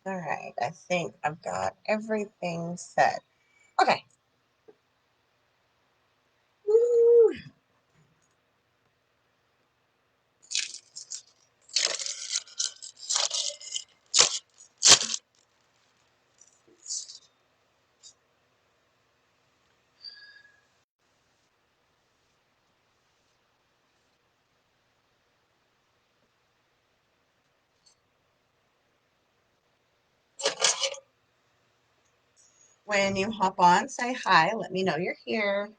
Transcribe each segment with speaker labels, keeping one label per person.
Speaker 1: All right, I think I've got everything set. Okay. Woo. When you hop on, say hi. Let me know you're here.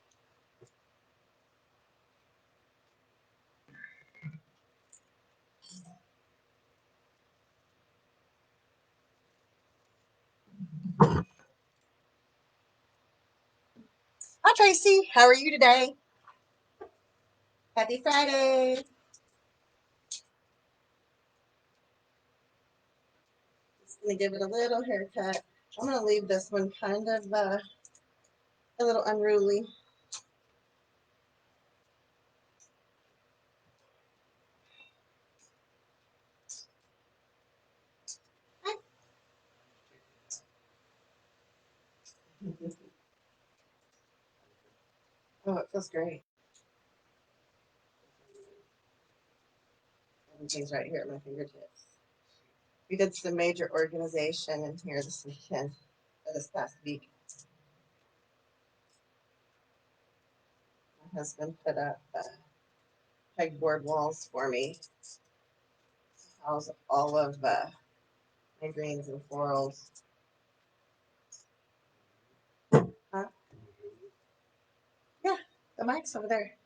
Speaker 1: Hi, Tracy. How are you today? Happy Friday. Just going to give it a little haircut. I'm going to leave this one kind of a little unruly. Oh, it feels great. Everything's right here at my fingertips. We did some major organization in here this weekend, or this past week. My husband put up pegboard walls for me. House all of my greens and florals. Huh? Yeah, the mic's over there.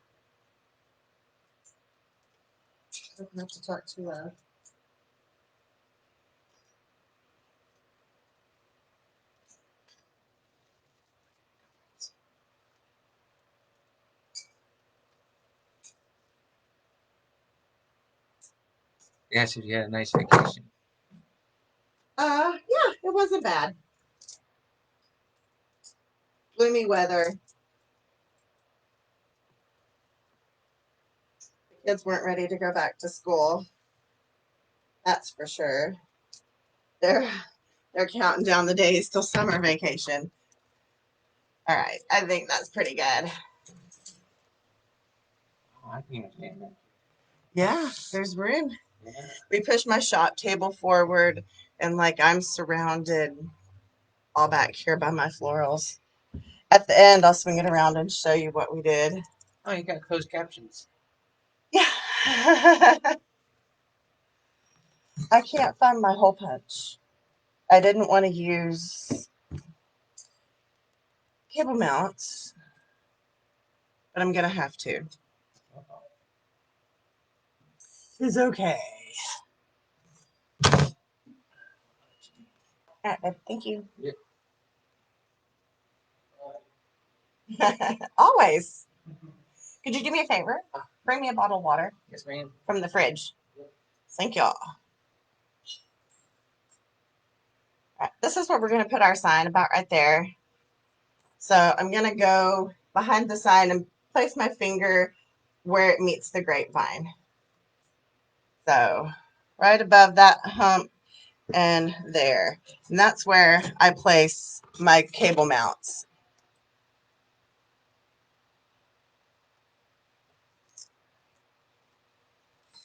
Speaker 1: I don't have to talk too loud.
Speaker 2: Yeah, so you had a nice vacation.
Speaker 1: Yeah, it wasn't bad. Gloomy weather. The kids weren't ready to go back to school. That's for sure. They're counting down the days till summer vacation. All right, I think that's pretty good.
Speaker 2: Oh, I can understand that.
Speaker 1: Yeah, there's room.
Speaker 2: Yeah.
Speaker 1: We pushed my shop table forward, and like I'm surrounded all back here by my florals. At the end, I'll swing it around and show you what we did.
Speaker 2: Oh, you got closed captions.
Speaker 1: Yeah. I can't find my hole punch. I didn't want to use cable mounts, but I'm going to have to. It's okay. Thank you.
Speaker 2: Yeah.
Speaker 1: Always. Could you do me a favor? Bring me a bottle of water.
Speaker 2: Yes, ma'am.
Speaker 1: From the fridge. Thank y'all. Right, this is where we're going to put our sign, about right there. So I'm going to go behind the sign and place my finger where it meets the grapevine. So right above that hump and there. And that's where I place my cable mounts.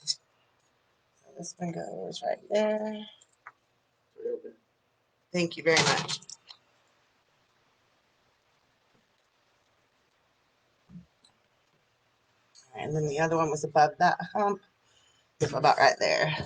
Speaker 1: So this one goes right there. Thank you very much. And then the other one was above that hump, so about right there.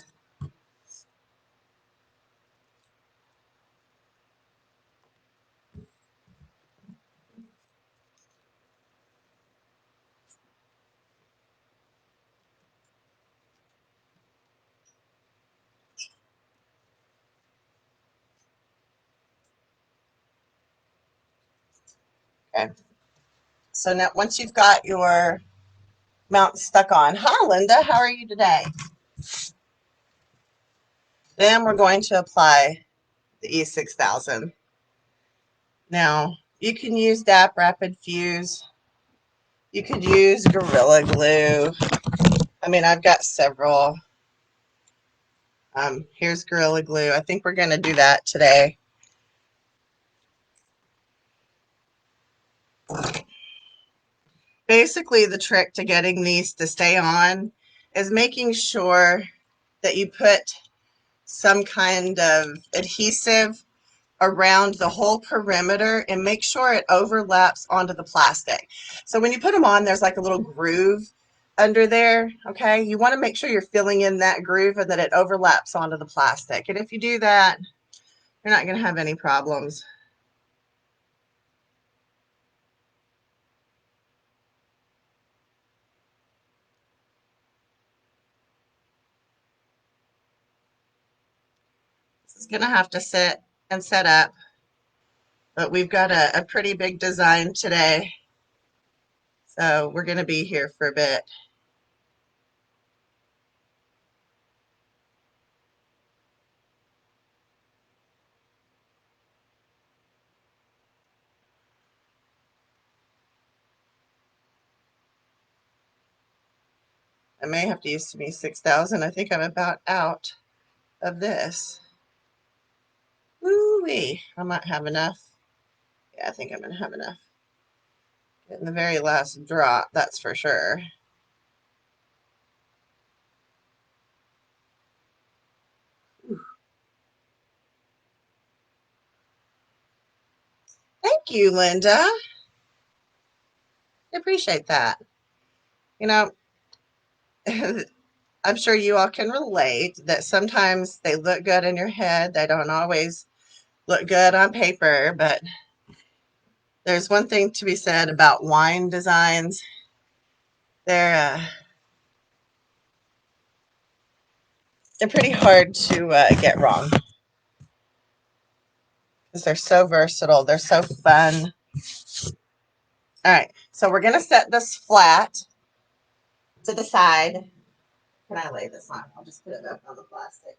Speaker 1: Okay. So now once you've got your mount stuck on, hi Linda, how are you today? Then we're going to apply the E6000. Now you can use DAP Rapid Fuse. You could use Gorilla Glue. I mean, I've got several Here's Gorilla Glue. I think we're going to do that today. Basically, the trick to getting these to stay on is making sure that you put some kind of adhesive around the whole perimeter and make sure it overlaps onto the plastic. So when you put them on, there's like a little groove under there, okay? You want to make sure you're filling in that groove and that it overlaps onto the plastic. And if you do that, you're not going to have any problems. This is going to have to sit and set up, but we've got a pretty big design today, so we're going to be here for a bit. I may have to use to me 6,000. I think I'm about out of this. Woo-wee. I might have enough. Yeah, I think I'm going to have enough. Getting the very last drop, that's for sure. Thank you, Linda. I appreciate that. You know, I'm sure you all can relate that sometimes they look good in your head. They don't always look good on paper, but there's one thing to be said about wine designs. They're pretty hard to get wrong because they're so versatile. They're so fun. All right, so we're going to set this flat to the side. Can I lay this on? I'll just put it back on the plastic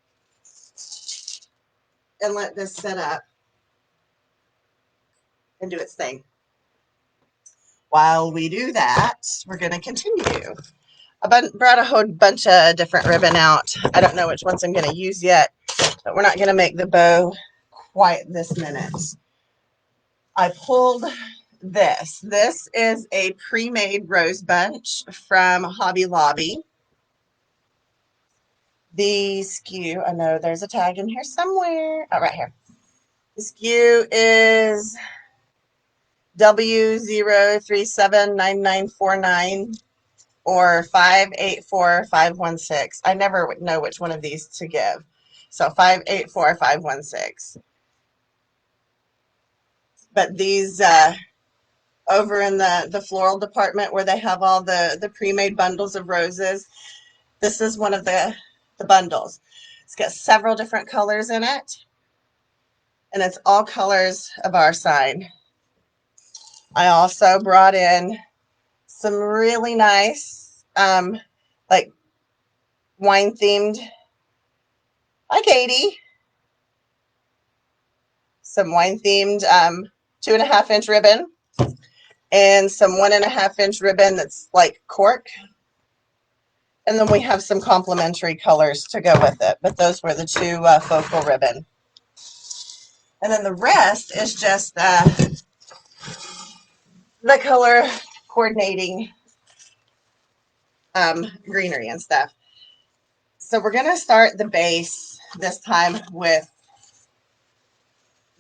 Speaker 1: and let this set up and do its thing. While we do that, we're going to continue. I brought a whole bunch of different ribbon out. I don't know which ones I'm going to use yet, but we're not going to make the bow quite this minute. I pulled this. This is a pre-made rose bunch from Hobby Lobby. The SKU, I know there's a tag in here somewhere. Oh, right here. The SKU is W0379949 or 584516. I never know which one of these to give. So 584516. But these over in the floral department where they have all the pre-made bundles of roses, this is one of the bundles. It's got several different colors in it, and it's all colors of our sign. I also brought in some really nice like wine themed, hi Katie, some wine themed 2.5-inch ribbon and some 1.5-inch ribbon that's like cork. And then we have some complementary colors to go with it, but those were the two focal ribbon. And then the rest is just the color coordinating greenery and stuff. So we're going to start the base this time with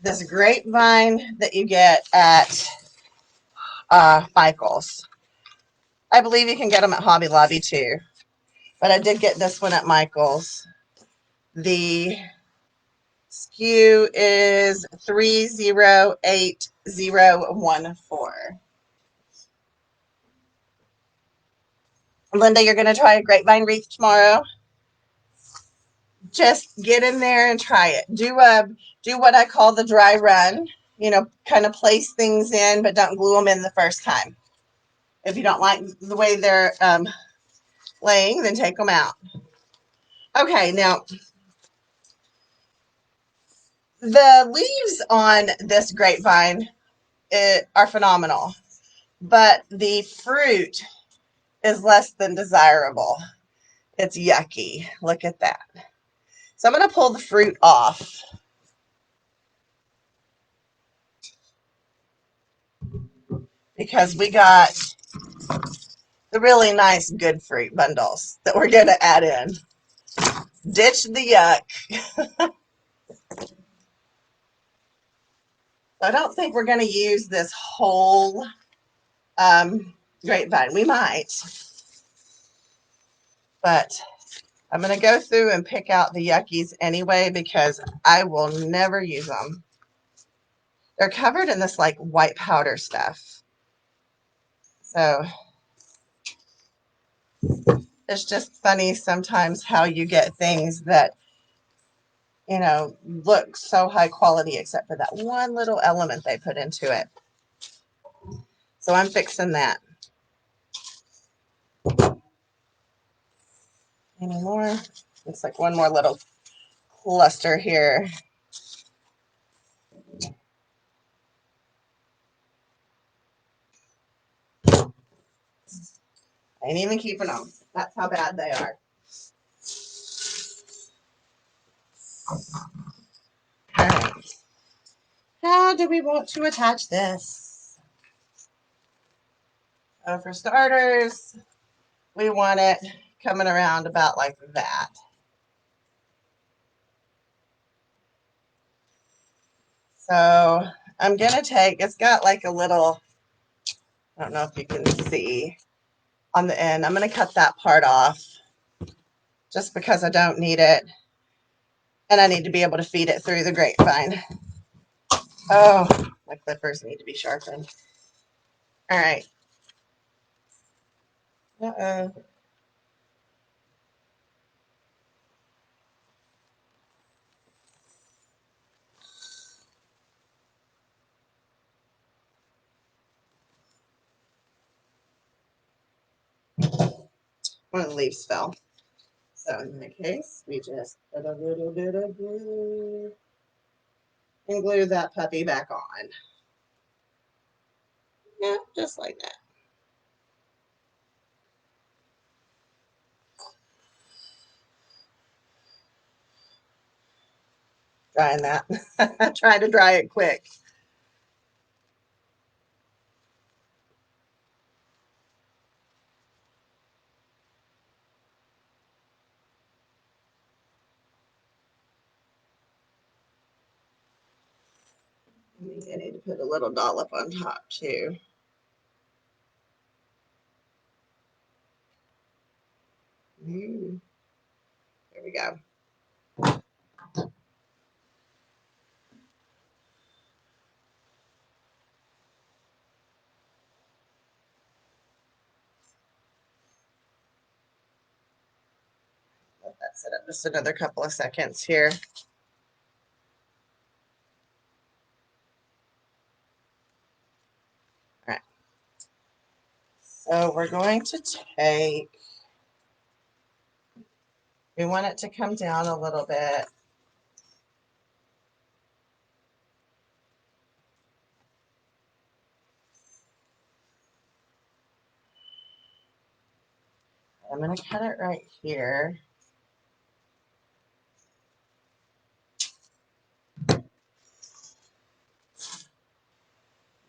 Speaker 1: this grapevine that you get at Michael's. I believe you can get them at Hobby Lobby too, but I did get this one at Michael's. The SKU is 308014. Linda, you're going to try a grapevine wreath tomorrow? Just get in there and try it. Do what I call the dry run. You know, kind of place things in, but don't glue them in the first time. If you don't like the way they're laying, then take them out. Okay, now the leaves on this grapevine are phenomenal, but the fruit is less than desirable. It's yucky. Look at that. So I'm going to pull the fruit off. Because we got the really nice good fruit bundles that we're going to add in. Ditch the yuck. I don't think we're going to use this whole grapevine. We might, but I'm going to go through and pick out the yuckies anyway because I will never use them. They're covered in this like white powder stuff. So it's just funny sometimes how you get things that, you know, look so high quality except for that one little element they put into it. So I'm fixing that. Any more? It's like one more little cluster here. I ain't even keeping them. That's how bad they are. All right. How do we want to attach this? For starters, we want it coming around about like that. So I'm going to take, it's got like a little, I don't know if you can see on the end. I'm going to cut that part off just because I don't need it. And I need to be able to feed it through the grapevine. Oh, my clippers need to be sharpened. All right. Uh-oh. One of the leaves fell. So in that case, we just put a little bit of glue and glue that puppy back on. Yeah, just like that. Drying that. Trying to dry it quick. I need to put a little dollop on top too. There we go. Let that sit up just another couple of seconds here. All right. So we're going to take, we want it to come down a little bit. I'm going to cut it right here.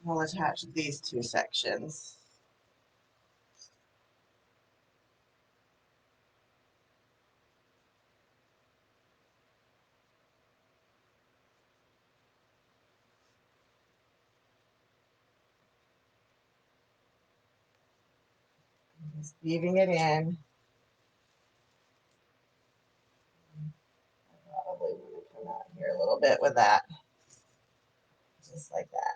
Speaker 1: We'll attach these two sections. Just weaving it in. Probably want to come out here a little bit with that. Just like that.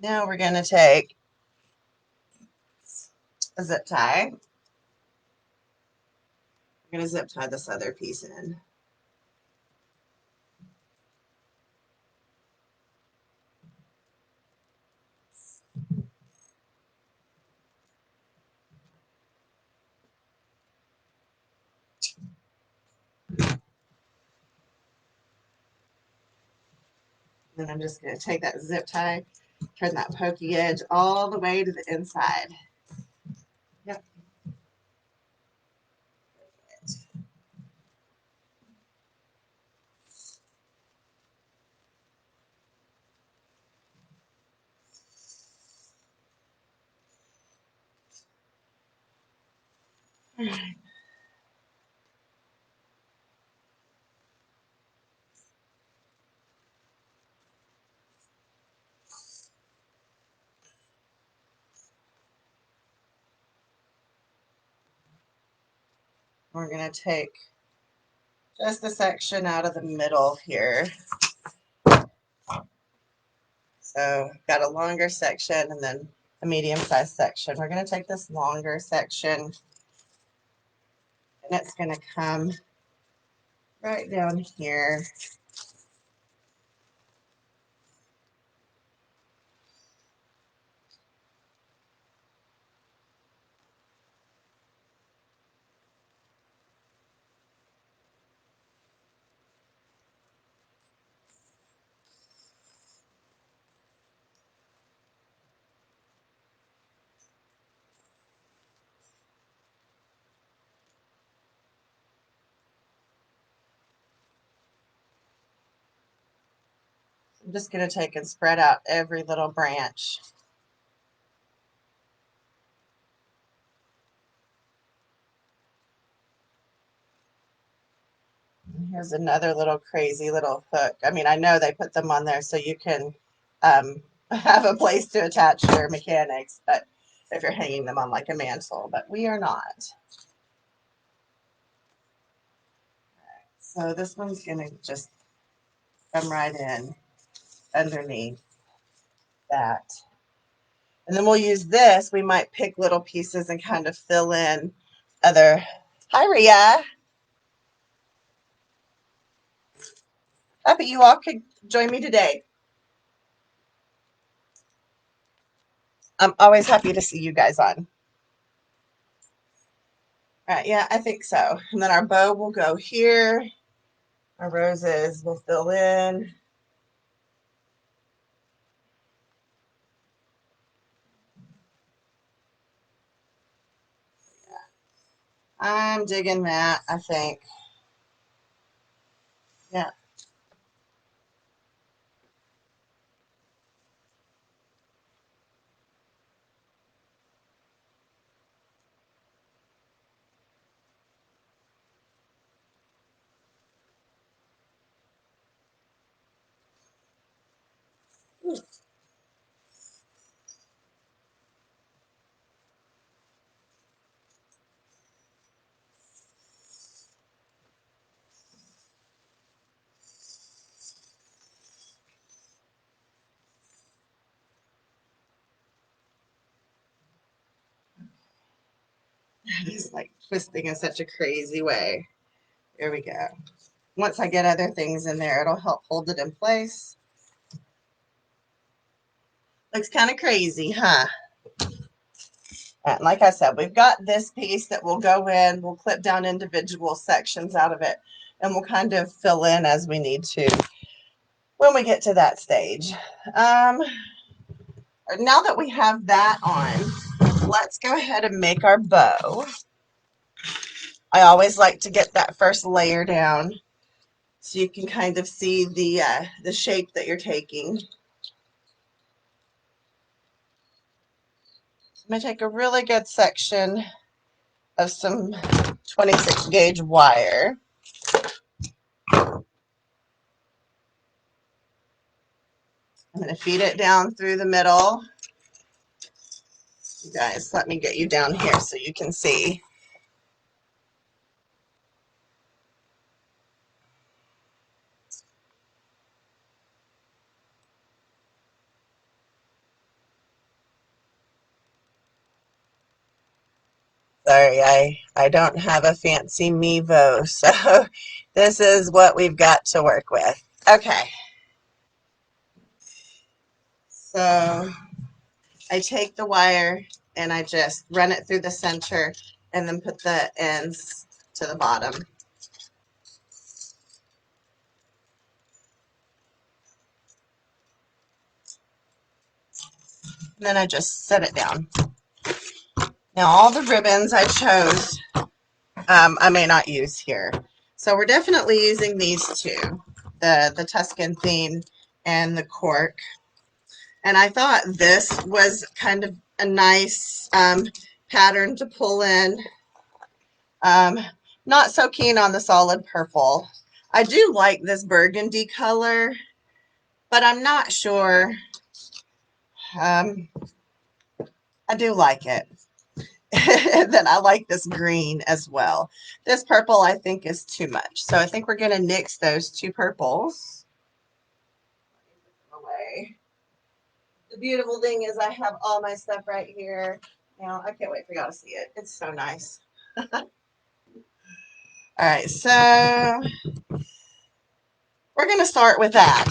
Speaker 1: Now we're going to take a zip tie. We're going to zip tie this other piece in. Then I'm just going to take that zip tie Turn that pokey edge all the way to the inside. Yep. We're going to take just a section out of the middle here. So got a longer section and then a medium-sized section. We're going to take this longer section and it's going to come right down here. I'm just going to take and spread out every little branch. Here's another little crazy little hook. I mean, I know they put them on there so you can have a place to attach your mechanics, but if you're hanging them on like a mantle, but we are not. So this one's going to just come right in underneath that. And then we'll use this. We might pick little pieces and kind of fill in other. Hi, Ria. Happy you all could join me today. I'm always happy to see you guys on. All right, yeah, I think so. And then our bow will go here. Our roses will fill in. I'm digging that, I think. Yeah. It's like twisting in such a crazy way. There we go. Once I get other things in there, it'll help hold it in place. Looks kind of crazy, huh? And like I said, we've got this piece that will go in. We'll clip down individual sections out of it, and we'll kind of fill in as we need to when we get to that stage. Now that we have that on, let's go ahead and make our bow. I always like to get that first layer down so you can kind of see the shape that you're taking. I'm going to take a really good section of some 26 gauge wire. I'm going to feed it down through the middle. You guys, let me get you down here so you can see. Sorry, I don't have a fancy Mevo, so this is what we've got to work with. Okay. So I take the wire and I just run it through the center and then put the ends to the bottom. And then I just set it down. Now all the ribbons I chose, I may not use here. So we're definitely using these two, the Tuscan theme and the cork. And I thought this was kind of a nice pattern to pull in. Not so keen on the solid purple. I do like this burgundy color, but I'm not sure. I do like it. And then I like this green as well. This purple I think is too much. So I think we're going to mix those two purples. Away. The beautiful thing is I have all my stuff right here. Now I can't wait for y'all to see it. It's so nice. All right, so we're going to start with that.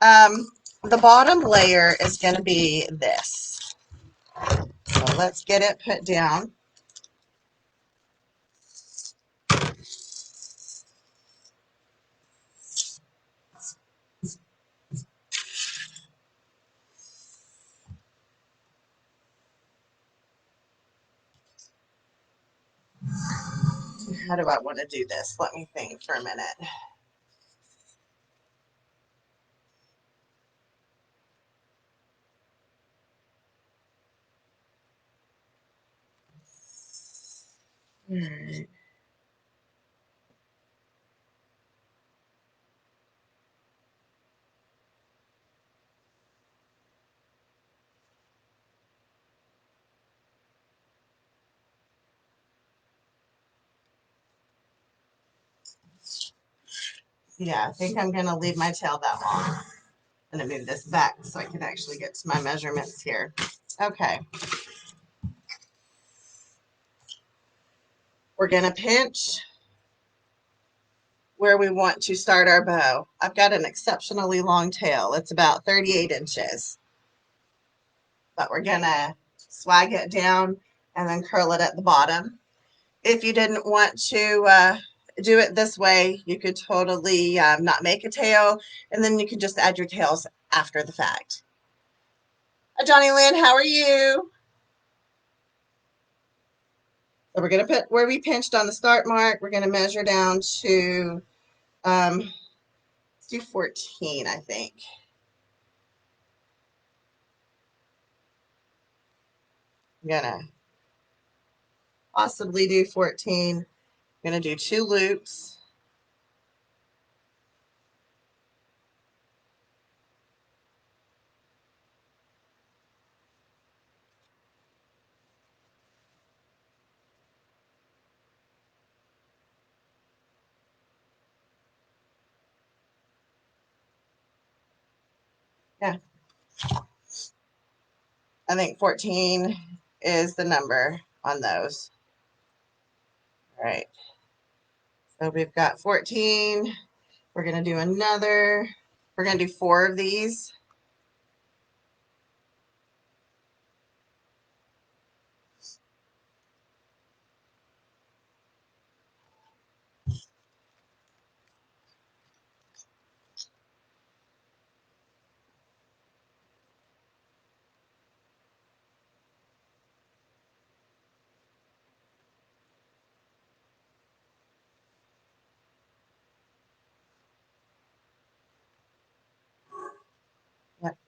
Speaker 1: The bottom layer is going to be this. So let's get it put down. How do I want to do this? Let me think for a minute. All right. Yeah, I think I'm going to leave my tail that long. I'm going to move this back so I can actually get to my measurements here. Okay. We're going to pinch where we want to start our bow. I've got an exceptionally long tail. It's about 38 inches. But we're going to swag it down and then curl it at the bottom. If you didn't want to do it this way, you could totally not make a tail, and then you can just add your tails after the fact. Hi, Johnny Lynn, how are you? So we're going to put where we pinched on the start mark. We're going to measure down to, let's do 14, I think. I'm going to possibly do 14. I'm going to do 2 loops. Yeah. I think 14 is the number on those. All right. So we've got 14. We're going to do another. We're going to do 4 of these. Yep,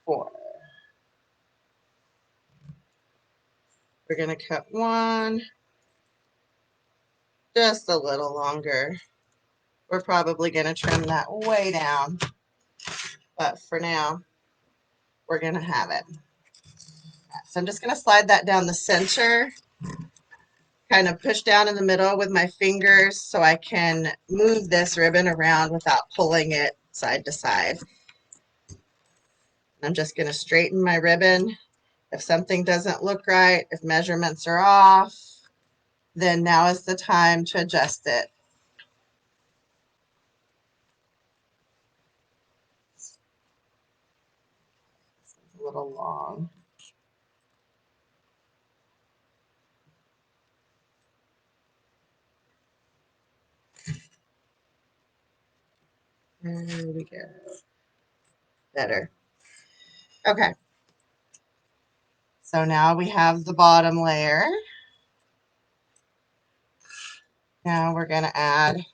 Speaker 1: 4. We're going to cut one just a little longer. We're probably going to trim that way down, but for now, we're going to have it. So I'm just going to slide that down the center, kind of push down in the middle with my fingers so I can move this ribbon around without pulling it side to side. I'm just going to straighten my ribbon. If something doesn't look right, if measurements are off, then now is the time to adjust it. It's a little long. There we go. Better. Okay. So now we have the bottom layer. Now we're going to add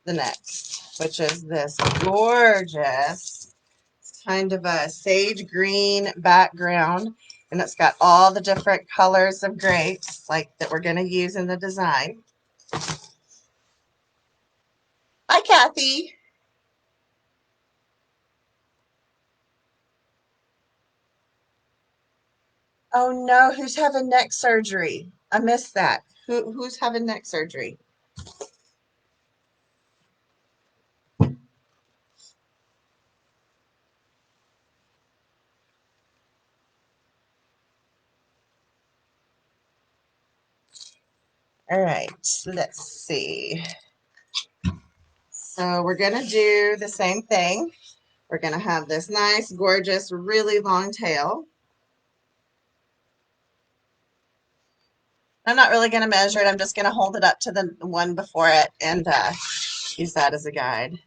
Speaker 1: the next, which is this gorgeous kind of a sage green background, and it's got all the different colors of grapes like that we're going to use in the design. Hi, Kathy. Oh no, who's having neck surgery? I missed that. Who's having neck surgery? All right, let's see. So we're going to do the same thing. We're going to have this nice, gorgeous, really long tail. I'm not really going to measure it. I'm just going to hold it up to the one before it and use that as a guide.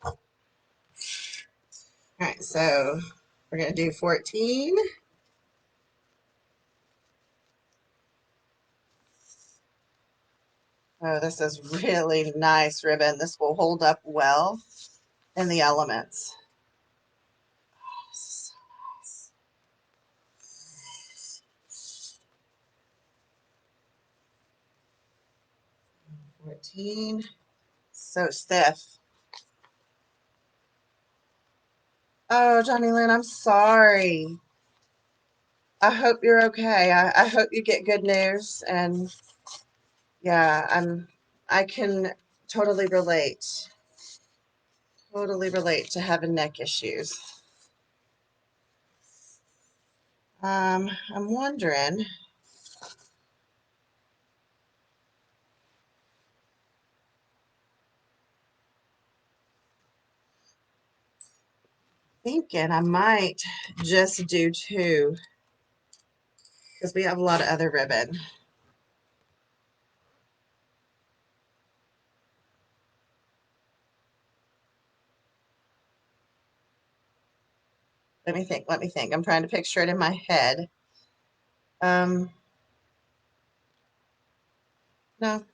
Speaker 1: All right, so we're going to do 14. Oh, this is really nice ribbon. This will hold up well in the elements. Oh, this is so nice. 14. So stiff. Oh, Johnny Lynn, I'm sorry. I hope you're okay. I hope you get good news. And yeah, I can totally relate. Totally relate to having neck issues. I'm wondering, thinking I might just do 2 because we have a lot of other ribbon. Let me think. Let me think. I'm trying to picture it in my head. No, I'm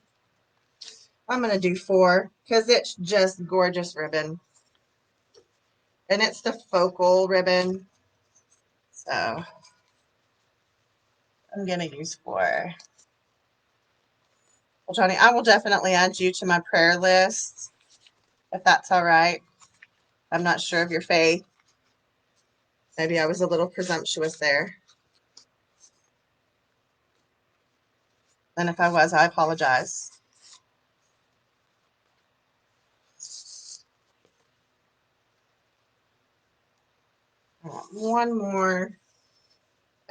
Speaker 1: going to do 4 because it's just gorgeous ribbon. And it's the focal ribbon. So I'm going to use 4. Well, Johnny, I will definitely add you to my prayer list if that's all right. I'm not sure of your faith. Maybe I was a little presumptuous there. And if I was, I apologize. I want one more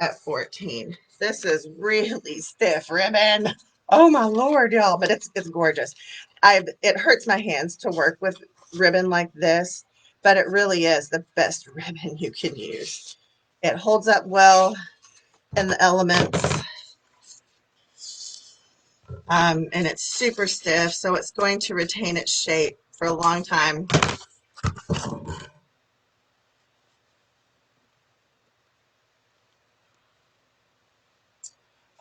Speaker 1: at 14. This is really stiff ribbon. Oh my Lord, y'all, but it's gorgeous. It hurts my hands to work with ribbon like this, but it really is the best ribbon you can use. It holds up well in the elements. And it's super stiff, so it's going to retain its shape for a long time.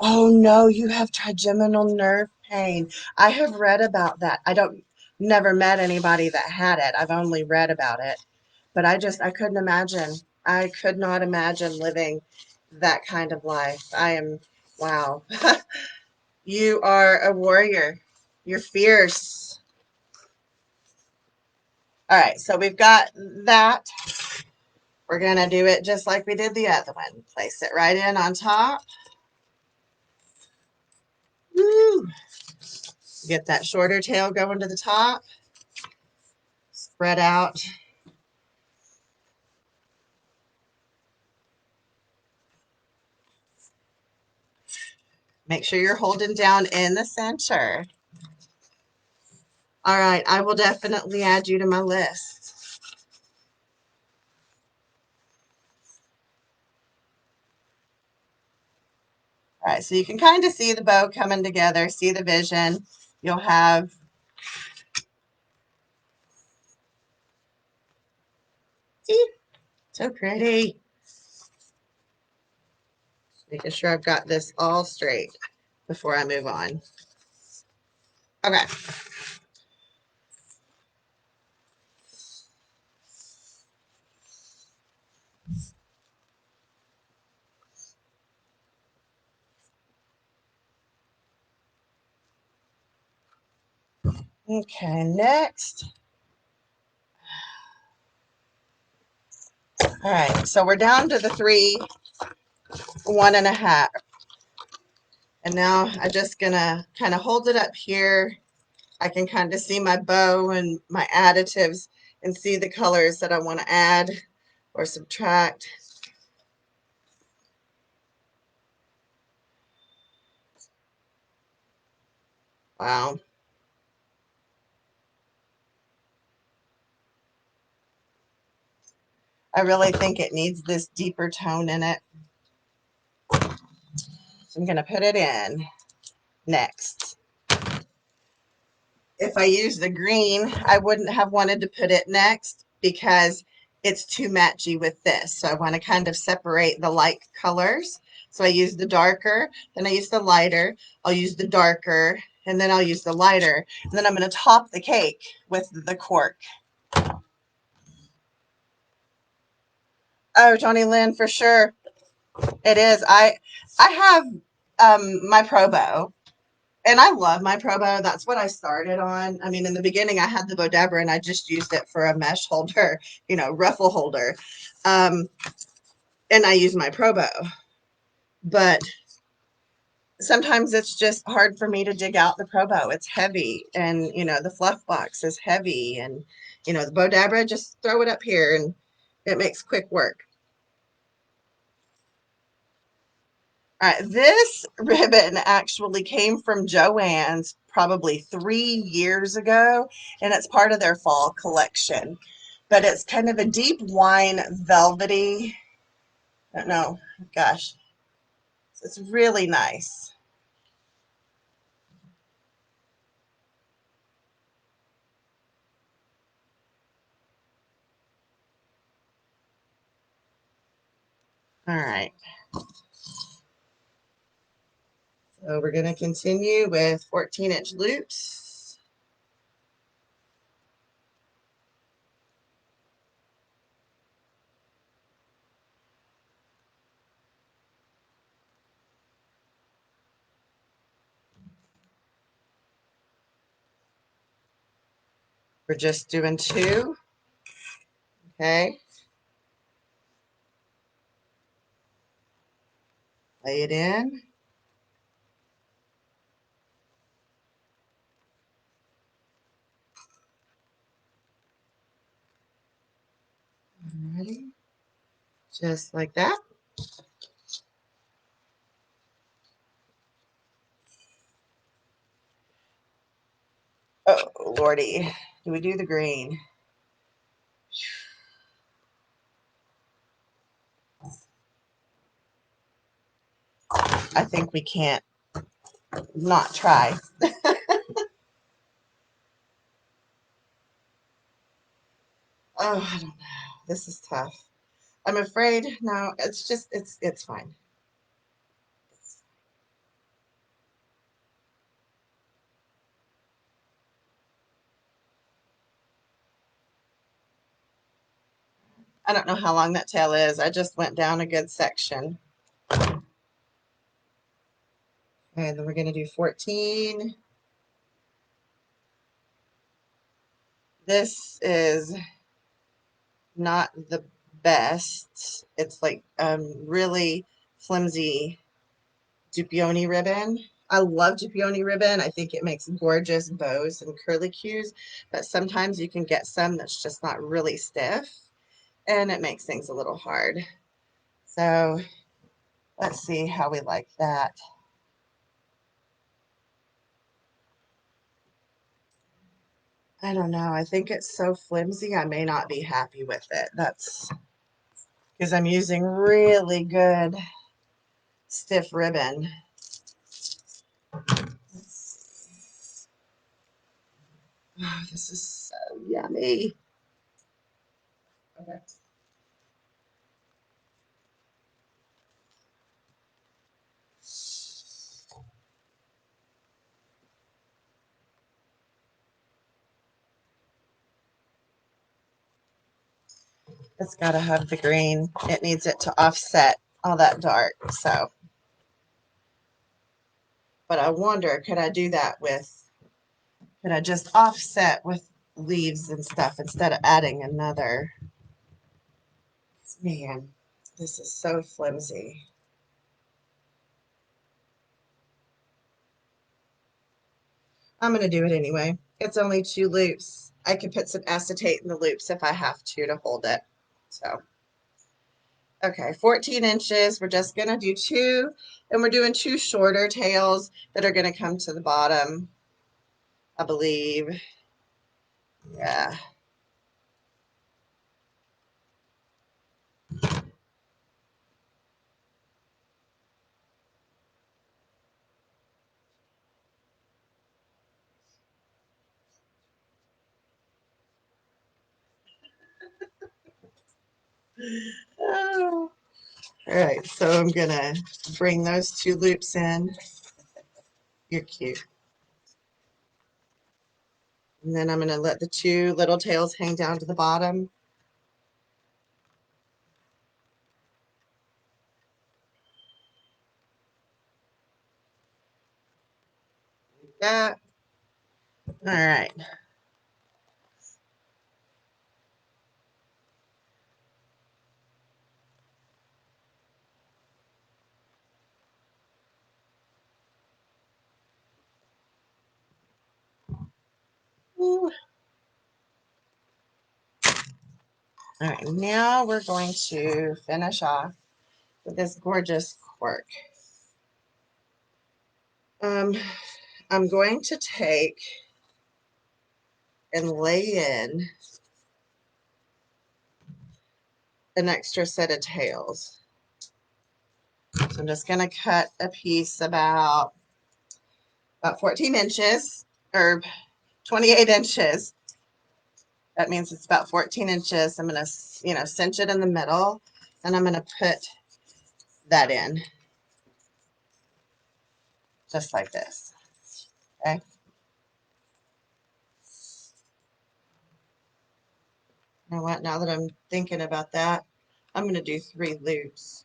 Speaker 1: Oh no, you have trigeminal nerve pain. I have read about that. Never met anybody that had it. I've only read about it. But I couldn't imagine. I could not imagine living that kind of life. Wow. You are a warrior. You're fierce. All right, so we've got that. We're going to do it just like we did the other one. Place it right in on top. Woo. Get that shorter tail going to the top. Spread out. Make sure you're holding down in the center. All right, I will definitely add you to my list. All right, so you can kind of see the bow coming together, see the vision. You'll have see, So pretty. Making sure I've got this all straight before I move on. Okay. Okay, next. All right, so we're down to the 3, 1.5. And now I'm just gonna kind of hold it up here. I can kind of see my bow and my additives and see the colors that I want to add or subtract. Wow. I really think it needs this deeper tone in it. So I'm gonna put it in next. If I use the green, I wouldn't have wanted to put it next because it's too matchy with this. So I want to kind of separate the like colors. So I use the darker, then I use the lighter, I'll use the darker, and then I'll use the lighter. And then I'm going to top the cake with the cork. Oh, Johnny Lynn, for sure. It is. I have my Pro Bow. And I love my Pro Bow. That's what I started on. I mean, in the beginning, I had the Bow Deborah, and I just used it for a mesh holder, ruffle holder. And I use my Pro Bow. But sometimes it's just hard for me to dig out the Pro Bow. It's heavy, and, the fluff box is heavy. And, the Bow Deborah, just throw it up here, and it makes quick work. All right, this ribbon actually came from Joann's probably 3 years ago, and it's part of their fall collection. But it's kind of a deep wine velvety. I don't know, gosh, it's really nice. All right, so we're going to continue with 14-inch loops. We're just doing 2, okay? Lay it in. Alrighty, just like that. Oh, Lordy, do we do the green? I think we can't not try. Oh, I don't know. This is tough. I'm afraid. No, it's just, it's fine. I don't know how long that tail is. I just went down a good section. And then we're going to do 14. This is not the best. It's like really flimsy Dupioni ribbon. I love Dupioni ribbon. I think it makes gorgeous bows and curlicues, but sometimes you can get some that's just not really stiff, and it makes things a little hard. So let's see how we like that. I don't know. I think it's so flimsy, I may not be happy with it. That's because I'm using really good stiff ribbon. Oh, this is so yummy. Okay. It's got to have the green. It needs it to offset all that dark. So, but I wonder, could I do that with, could I just offset with leaves and stuff instead of adding another? Man, this is so flimsy. I'm going to do it anyway. It's only 2 loops. I could put some acetate in the loops if I have to hold it. So, okay, 14 inches. We're just going to do 2, and we're doing 2 shorter tails that are going to come to the bottom, I believe. Yeah. Oh. All right, so I'm going to bring those 2 loops in. You're cute. And then I'm going to let the 2 little tails hang down to the bottom. Like that. All right. Ooh. All right, now we're going to finish off with this gorgeous cork. I'm going to take and lay in an extra set of tails. So I'm just going to cut a piece about 14 inches or 28 inches. That means it's about 14 inches. I'm going to, cinch it in the middle, and I'm going to put that in just like this. Okay. You know what? Now that I'm thinking about that, I'm going to do 3 loops.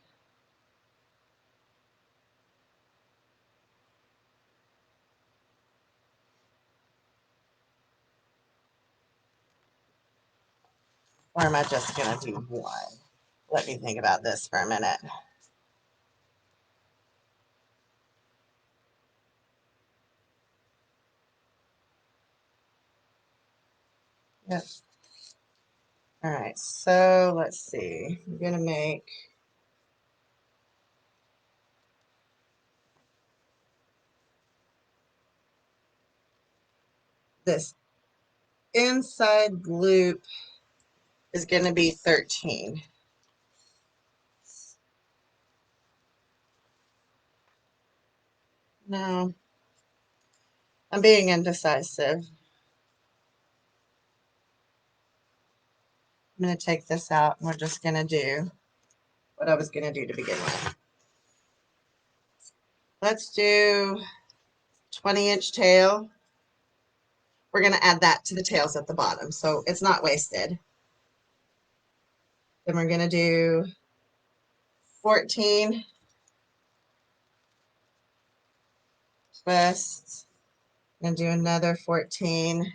Speaker 1: Or am I just going to do 1? Let me think about this for a minute. Yep. All right, so let's see. I'm going to make this inside loop is going to be 13. No, I'm being indecisive. I'm going to take this out, and we're just going to do what I was going to do to begin with. Let's do 20-inch tail. We're going to add that to the tails at the bottom, so it's not wasted. Then we're going to do 14 twists, and do another 14.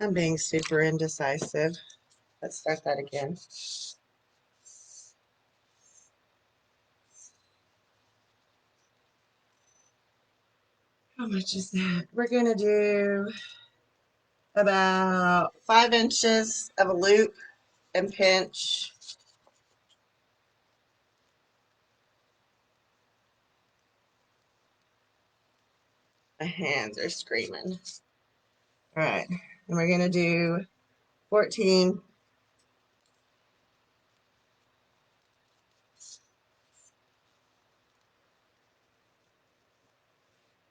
Speaker 1: I'm being super indecisive. Let's start that again. How much is that? We're going to do about 5 inches of a loop and pinch. My hands are screaming. All right, and we're going to do 14.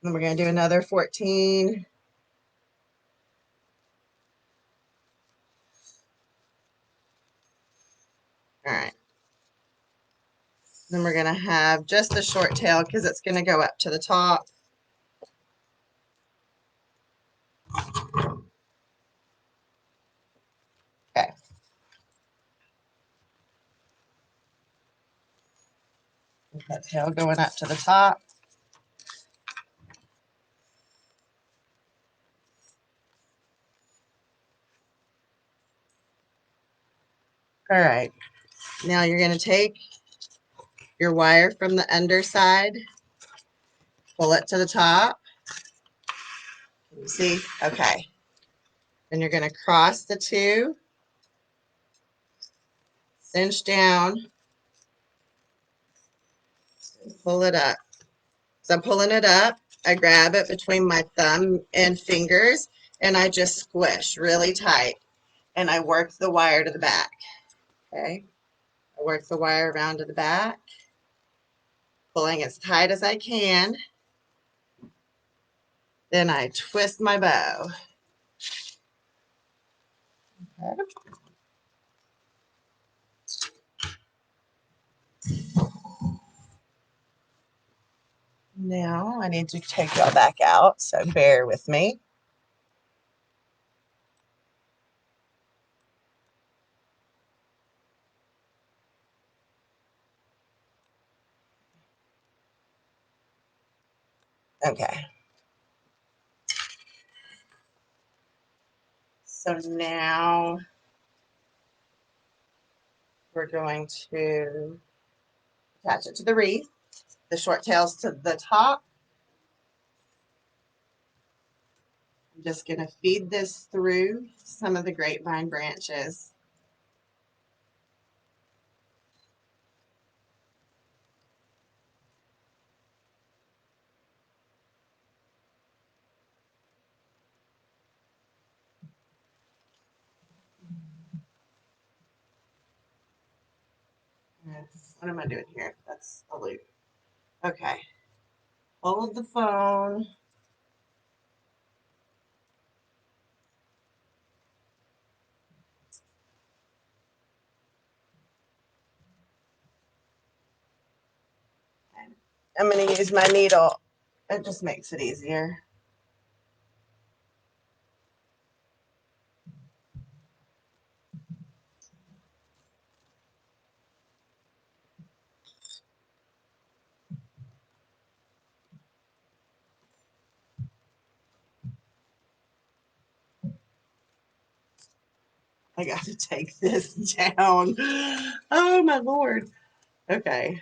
Speaker 1: Then we're going to do another 14. All right. Then we're going to have just the short tail because it's going to go up to the top. Okay. That tail going up to the top. All right. Now you're going to take your wire from the underside, pull it to the top. See? Okay. Then you're going to cross the two, cinch down, and pull it up. So I'm pulling it up. I grab it between my thumb and fingers, and I just squish really tight. And I work the wire to the back. Okay? I work the wire around to the back, pulling as tight as I can. Then I twist my bow. Okay. Now I need to take y'all back out, so bear with me. Okay. So now we're going to attach it to the wreath. The short tails to the top. I'm just going to feed this through some of the grapevine branches. What am I doing here? That's a loop. Okay. Hold the phone. I'm going to use my needle. It just makes it easier. I got to take this down. Oh, my Lord. Okay.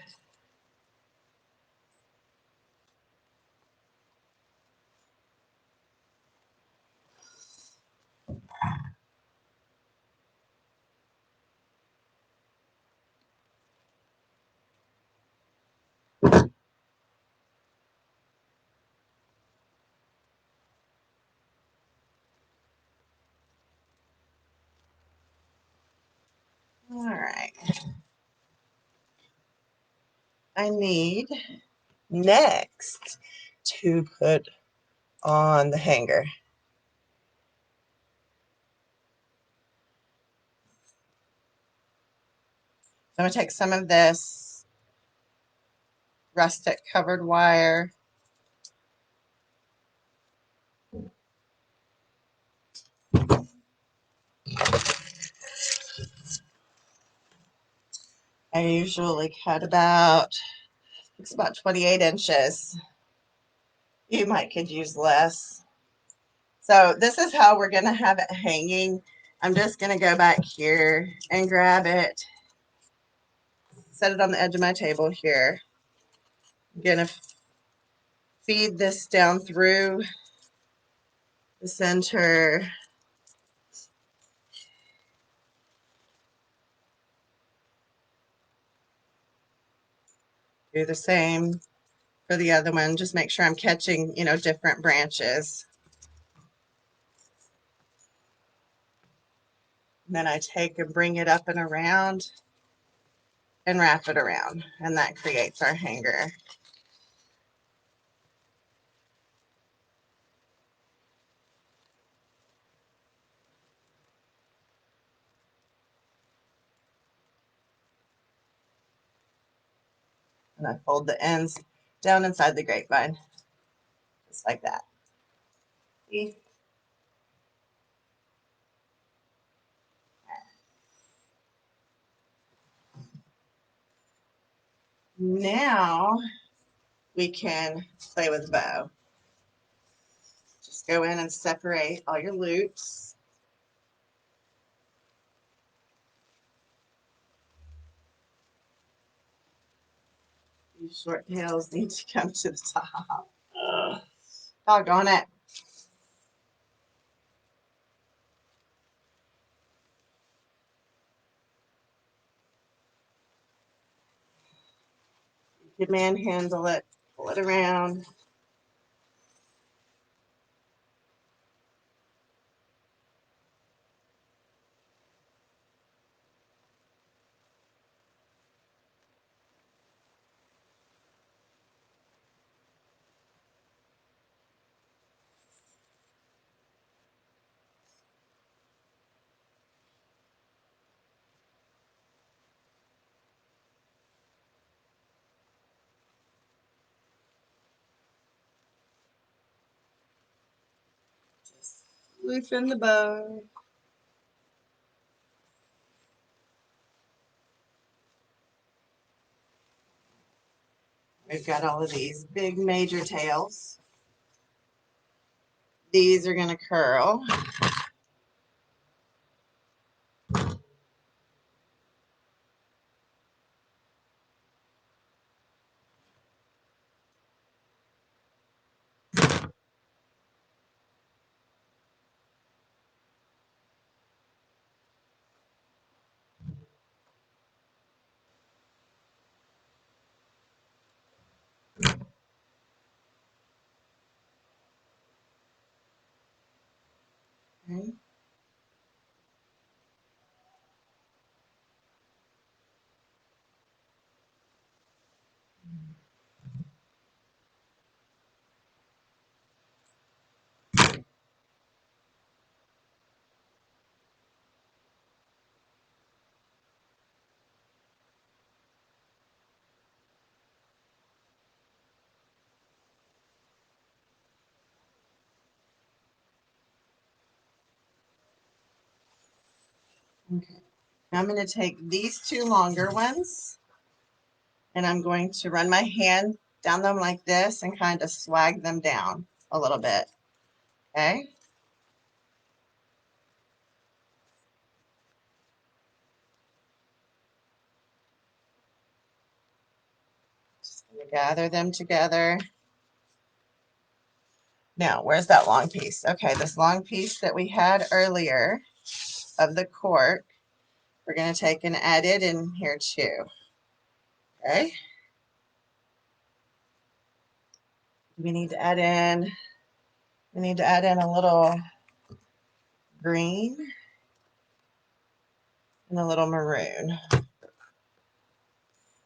Speaker 1: All right. I need next to put on the hanger. I'm going to take some of this rustic covered wire. I usually cut it's about 28 inches. You might could use less. So this is how we're going to have it hanging. I'm just going to go back here and grab it, set it on the edge of my table here. I'm going to feed this down through the center. Do the same for the other one. Just make sure I'm catching, different branches. And then I take and bring it up and around and wrap it around. And that creates our hanger. And I fold the ends down inside the grapevine, just like that. See? Now we can play with the bow. Just go in and separate all your loops. These short tails need to come to the top. Ugh. Doggone it. You can manhandle it, pull it around. Just loosen the bow. We've got all of these big major tails. These are going to curl. Okay. Okay. Now I'm going to take these two longer ones and I'm going to run my hand down them like this and kind of swag them down a little bit. Okay. Just going to gather them together. Now, where's that long piece? Okay, this long piece that we had earlier of the cork, we're going to take and add it in here too. Okay. We need to add in a little green and a little maroon.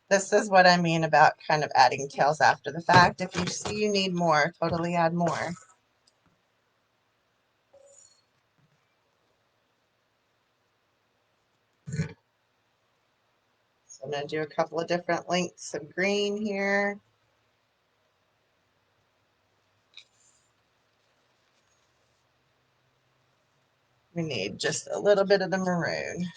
Speaker 1: This is what I mean about kind of adding tails after the fact. If you see you need more, totally add more. So I'm going to do a couple of different lengths of green here. We need just a little bit of the maroon.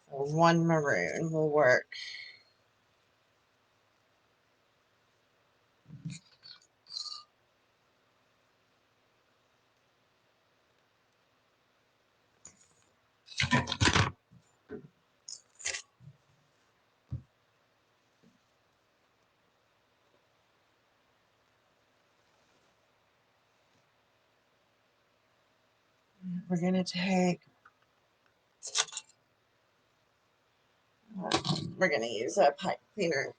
Speaker 1: So one maroon will work. We're going to take, we're going to use a pipe cleaner.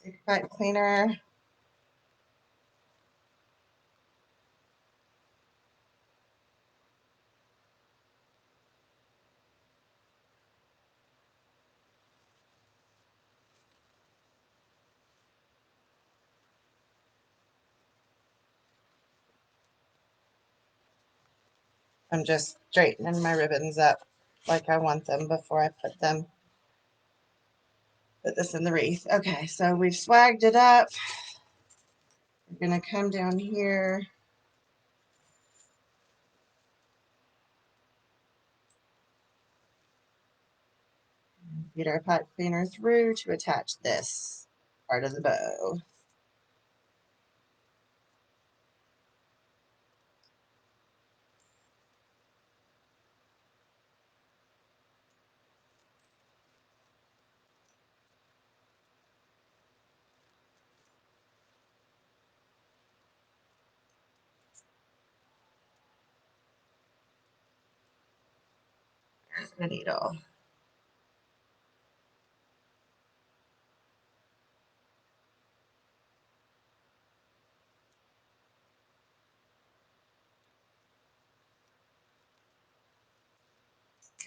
Speaker 1: Take a pipe cleaner. I'm just straightening my ribbons up like I want them before I put this in the wreath. Okay, so we've swagged it up. We're going to come down here. Get our pipe cleaner through to attach this part of the bow. There's the needle.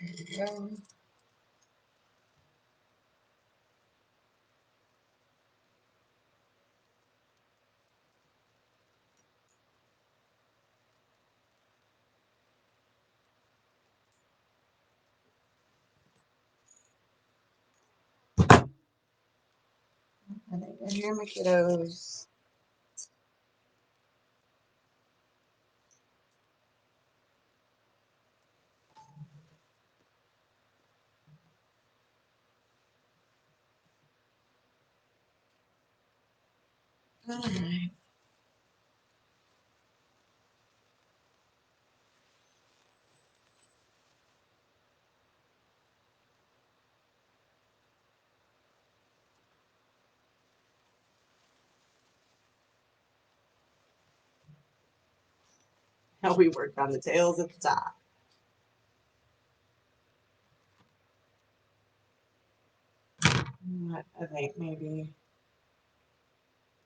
Speaker 1: There we go. And then here, my kiddos. All right. Now we work on the tails at the top. I think maybe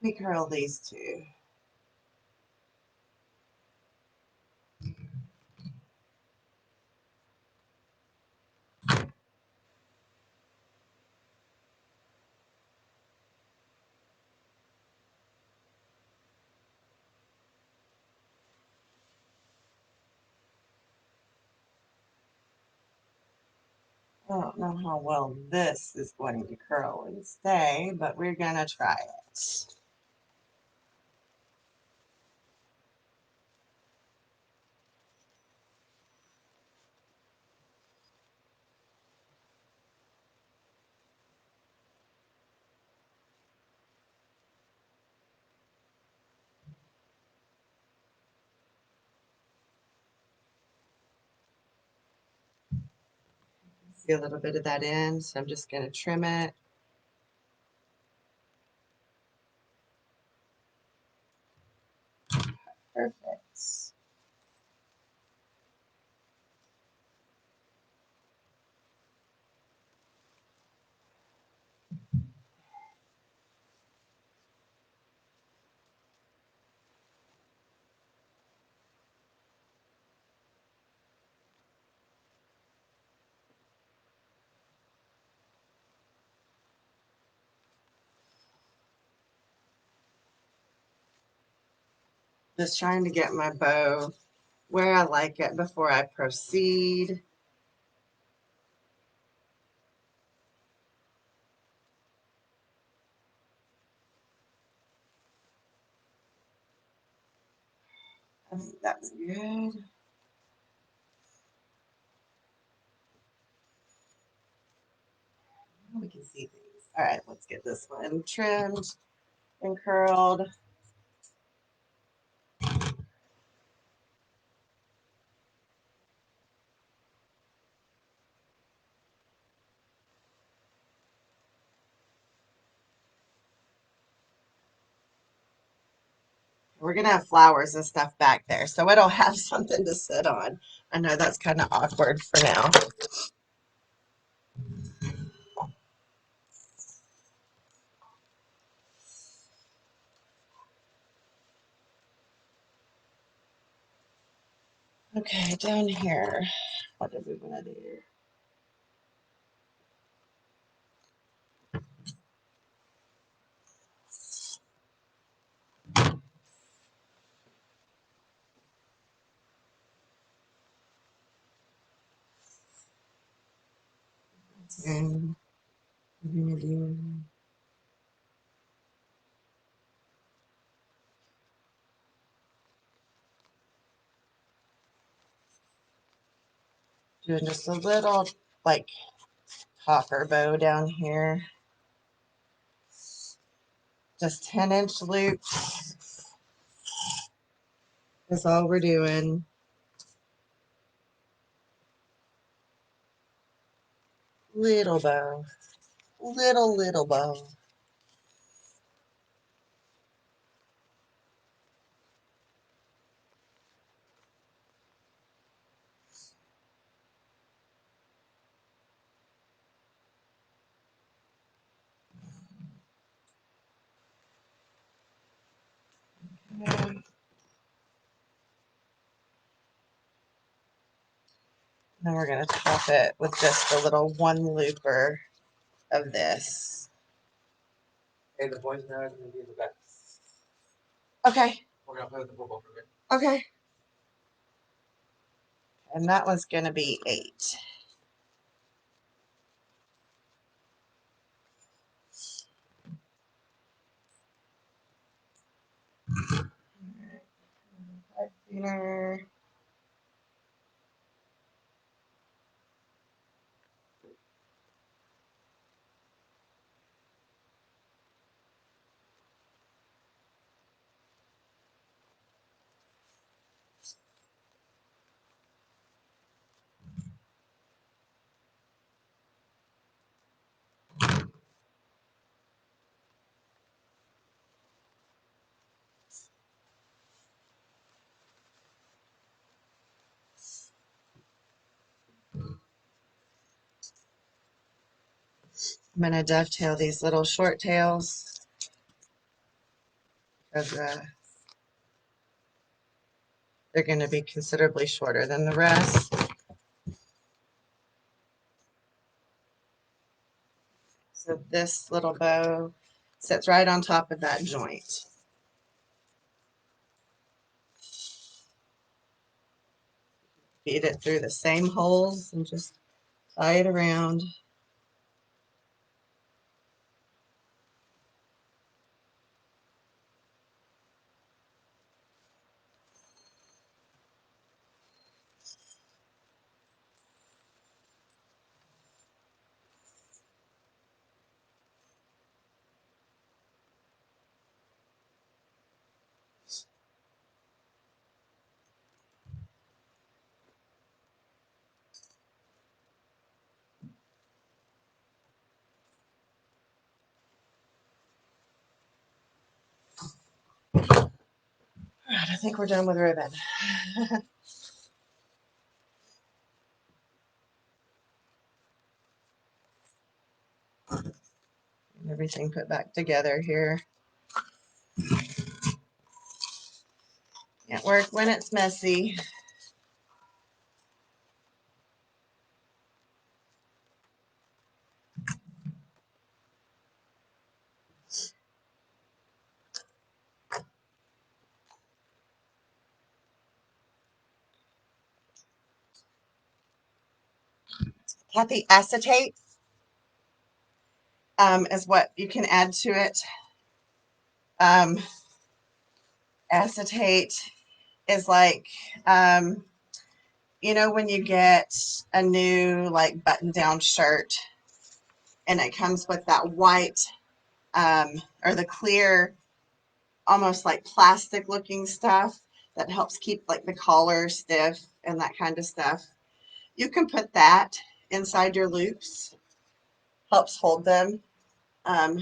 Speaker 1: we curl these two. I don't know how well this is going to curl and stay, but we're going to try it. See a little bit of that end, so I'm just going to trim it. Perfect. Just trying to get my bow where I like it before I proceed. I think that's good. We can see things. All right, let's get this one trimmed and curled. We're going to have flowers and stuff back there, so it'll have something to sit on. I know that's kind of awkward for now. Okay, down here, what did we want to do? And we're gonna doing just a little like copper bow down here. Just 10-inch loops is all we're doing. Little bow, little bow. And then we're going to top it with just a little one looper of this.
Speaker 2: Hey, the boys now are going to be in the back.
Speaker 1: Okay.
Speaker 2: We're going to play with the football for a bit.
Speaker 1: Okay. And that one's going to be 8. Dinner. I'm going to dovetail these little short tails because they're going to be considerably shorter than the rest. So this little bow sits right on top of that joint. Feed it through the same holes and just tie it around. All right, I think we're done with ribbon. Everything put back together here. Can't work when it's messy. Kathy, acetate is what you can add to it. Acetate is like, you know, when you get a new like button-down shirt and it comes with that white or the clear, almost like plastic looking stuff that helps keep like the collar stiff and that kind of stuff. You can put that inside your loops, helps hold them. I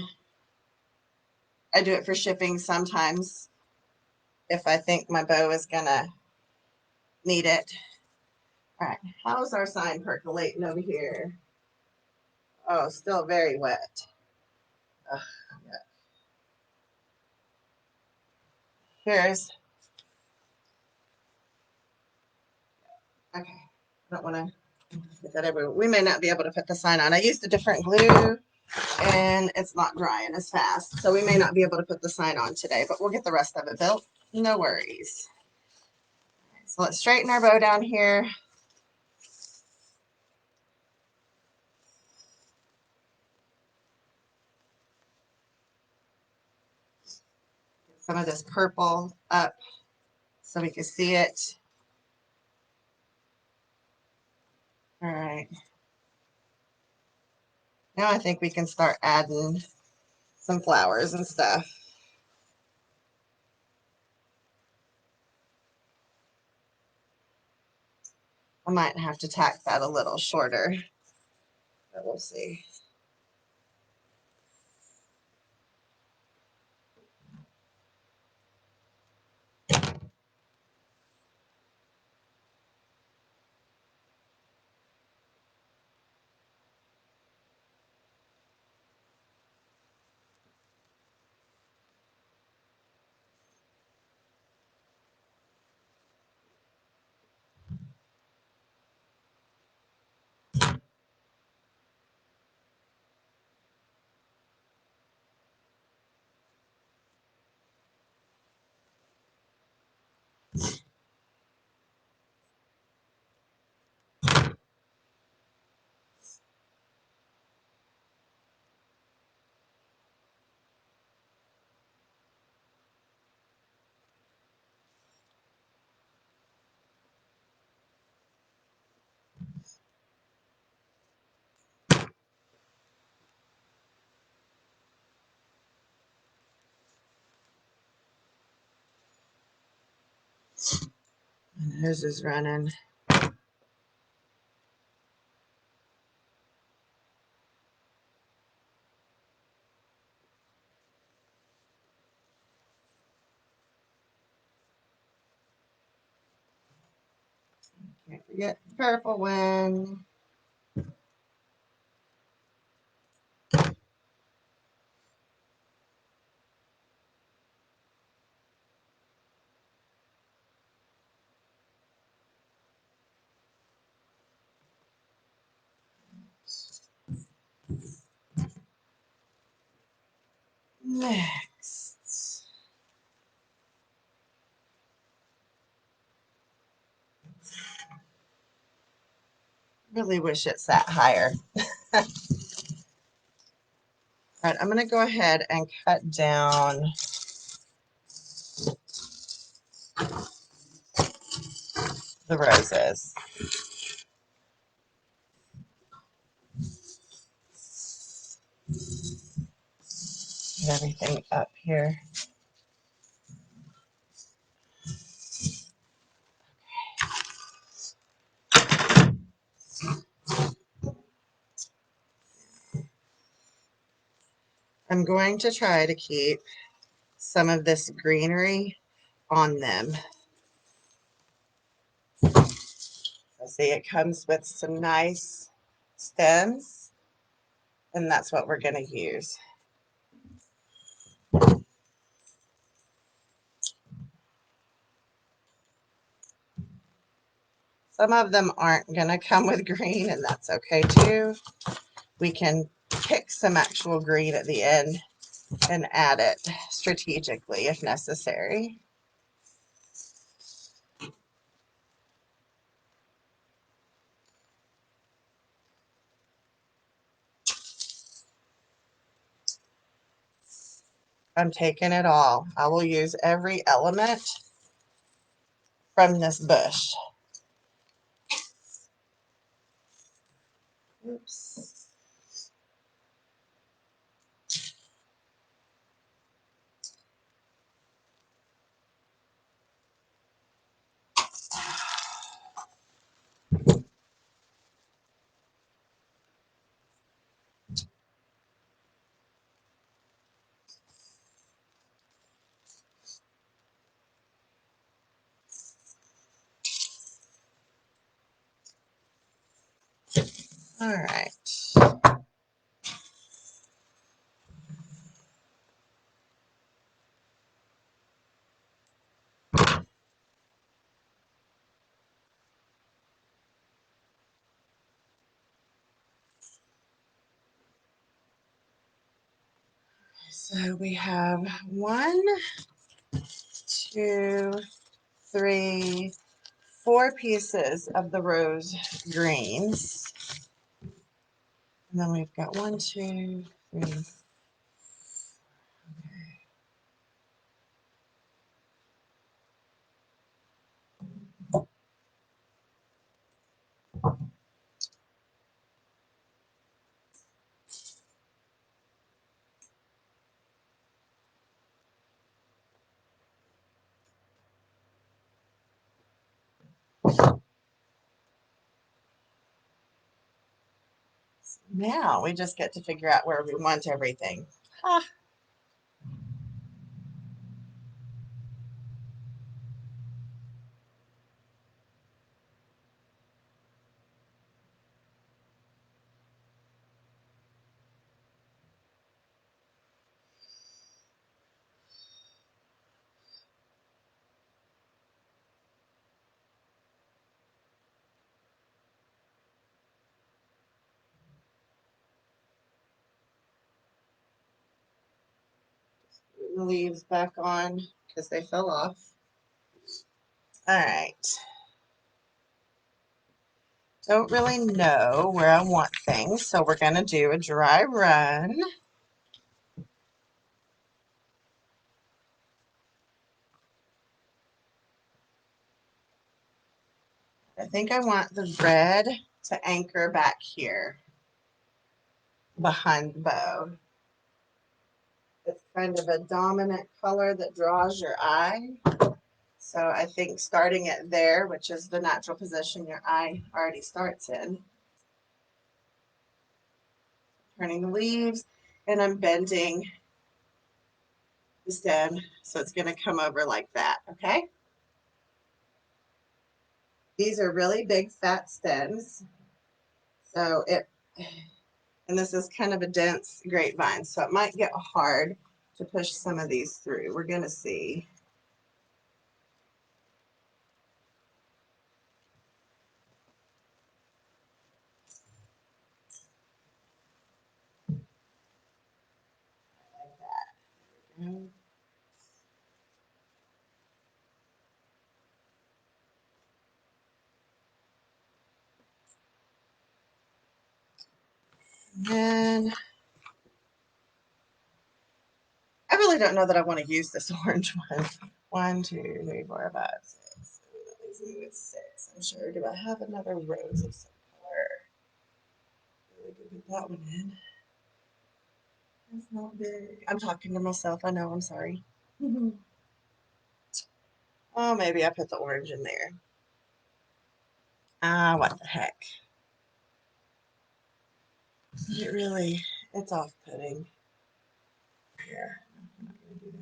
Speaker 1: do it for shipping sometimes if I think my bow is gonna need it. All right, how's our sign percolating over here? Oh, still very wet. Ugh, yeah. Here's, okay, I don't want to get that everywhere. We may not be able to put the sign on. I used a different glue and it's not drying as fast. So we may not be able to put the sign on today, but we'll get the rest of it built. No worries. So let's straighten our bow down here. some of this purple up so we can see it. All right. Now I think we can start adding some flowers and stuff. I might have to tack that a little shorter, but we'll see. And hers is running. Can't forget the purple one. Next. Really wish it sat higher. All right, I'm going to go ahead and cut down the roses. Get everything up here. I'm going to try to keep some of this greenery on them. I see it comes with some nice stems, and that's what we're going to use. Some of them aren't going to come with green, and that's okay too. We can pick some actual green at the end and add it strategically if necessary. I'm taking it all. I will use every element from this bush. Oops. All right. So we have 1, 2, 3, 4 pieces of the rose greens. And then we've got 1, 2, 3. Now we just get to figure out where we want everything. Ah. The leaves back on because they fell off. All right. Don't really know where I want things, so we're going to do a dry run. I think I want the red to anchor back here behind the bow. It's kind of a dominant color that draws your eye. So I think starting it there, which is the natural position your eye already starts in, turning the leaves, and I'm bending the stem so it's going to come over like that, okay? These are really big fat stems. So and this is kind of a dense grapevine, so it might get hard to push some of these through. We're going to see. Like that. And I really don't know that I want to use this orange one. 1, 2, 3, 4, 5, 6. That leaves me with 6. I'm sure. Do I have another rose of some color? Really good with that one in. It's not big. I'm talking to myself. I know. I'm sorry. Oh, maybe I put the orange in there. Ah, what the heck? It really, it's off-putting. Here. I'm not gonna do that.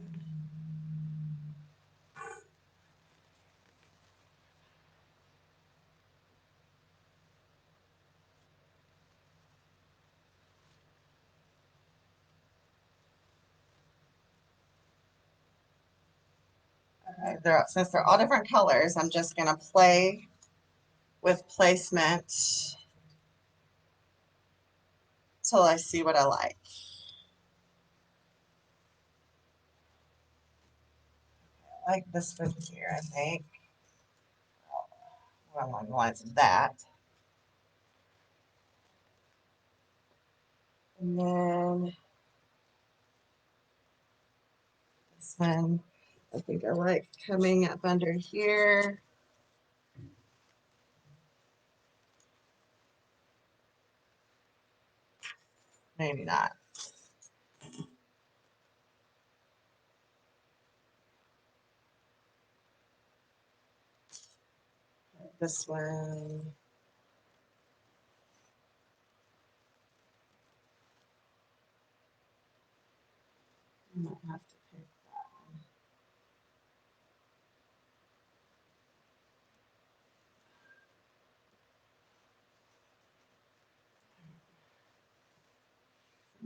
Speaker 1: Okay, since they're all different colors, I'm just going to play with placement till I see what I like. I like this one here, I think. Well, along the lines of that. And then this one, I think I like coming up under here. Maybe not. This one. I might have to pick that one.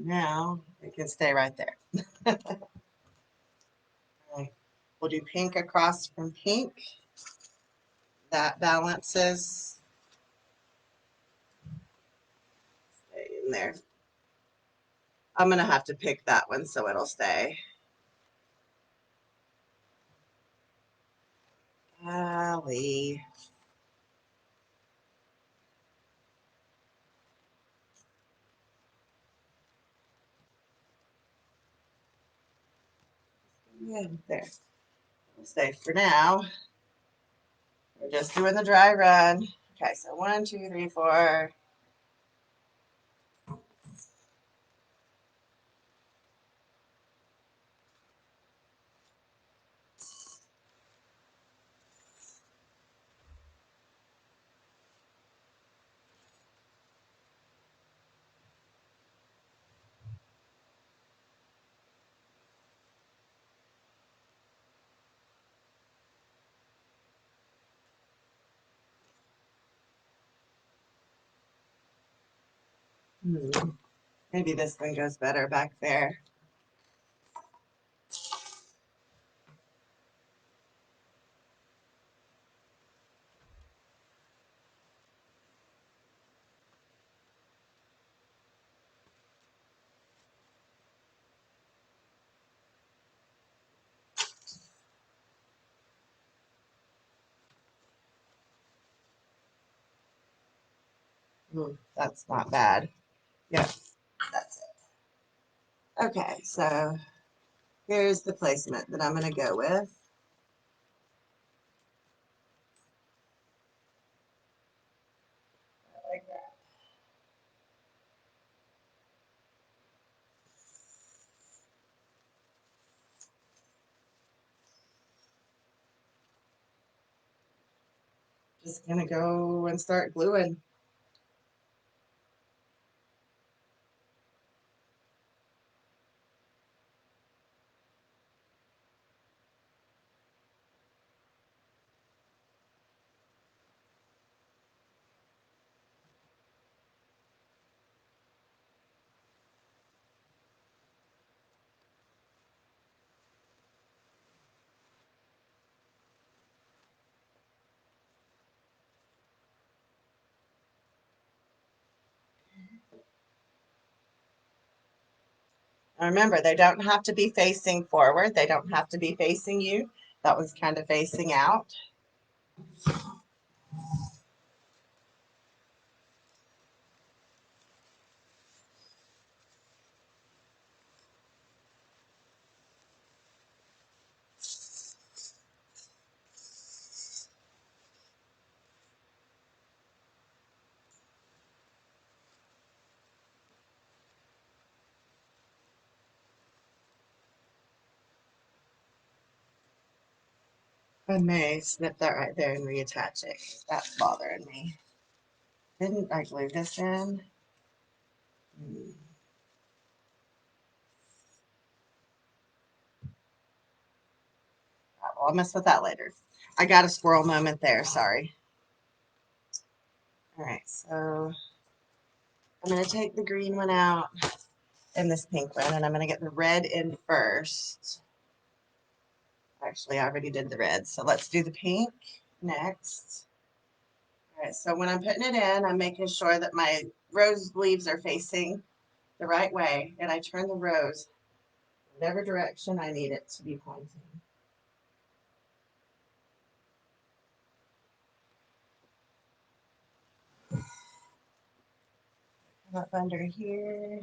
Speaker 1: Now it can stay right there. Okay. We'll do pink across from pink. That balances. Stay in there. I'm going to have to pick that one so it'll stay. Golly. Yeah, there. It'll stay for now. We're just doing the dry run. Okay, so 1, 2, 3, 4. Maybe this one goes better back there. That's not bad. Yep, that's it. Okay, so here's the placement that I'm going to go with. Like that. Just going to go and start gluing. Now remember, they don't have to be facing forward. They don't have to be facing you. That one's kind of facing out. I may snip that right there and reattach it. That's bothering me. Didn't I glue this in? I'll mess with that later. I got a squirrel moment there. Sorry. All right, so I'm going to take the green one out and this pink one, and I'm going to get the red in first. Actually, I already did the red, so let's do the pink next. All right, so when I'm putting it in, I'm making sure that my rose leaves are facing the right way, and I turn the rose whatever direction I need it to be pointing. Come up under here.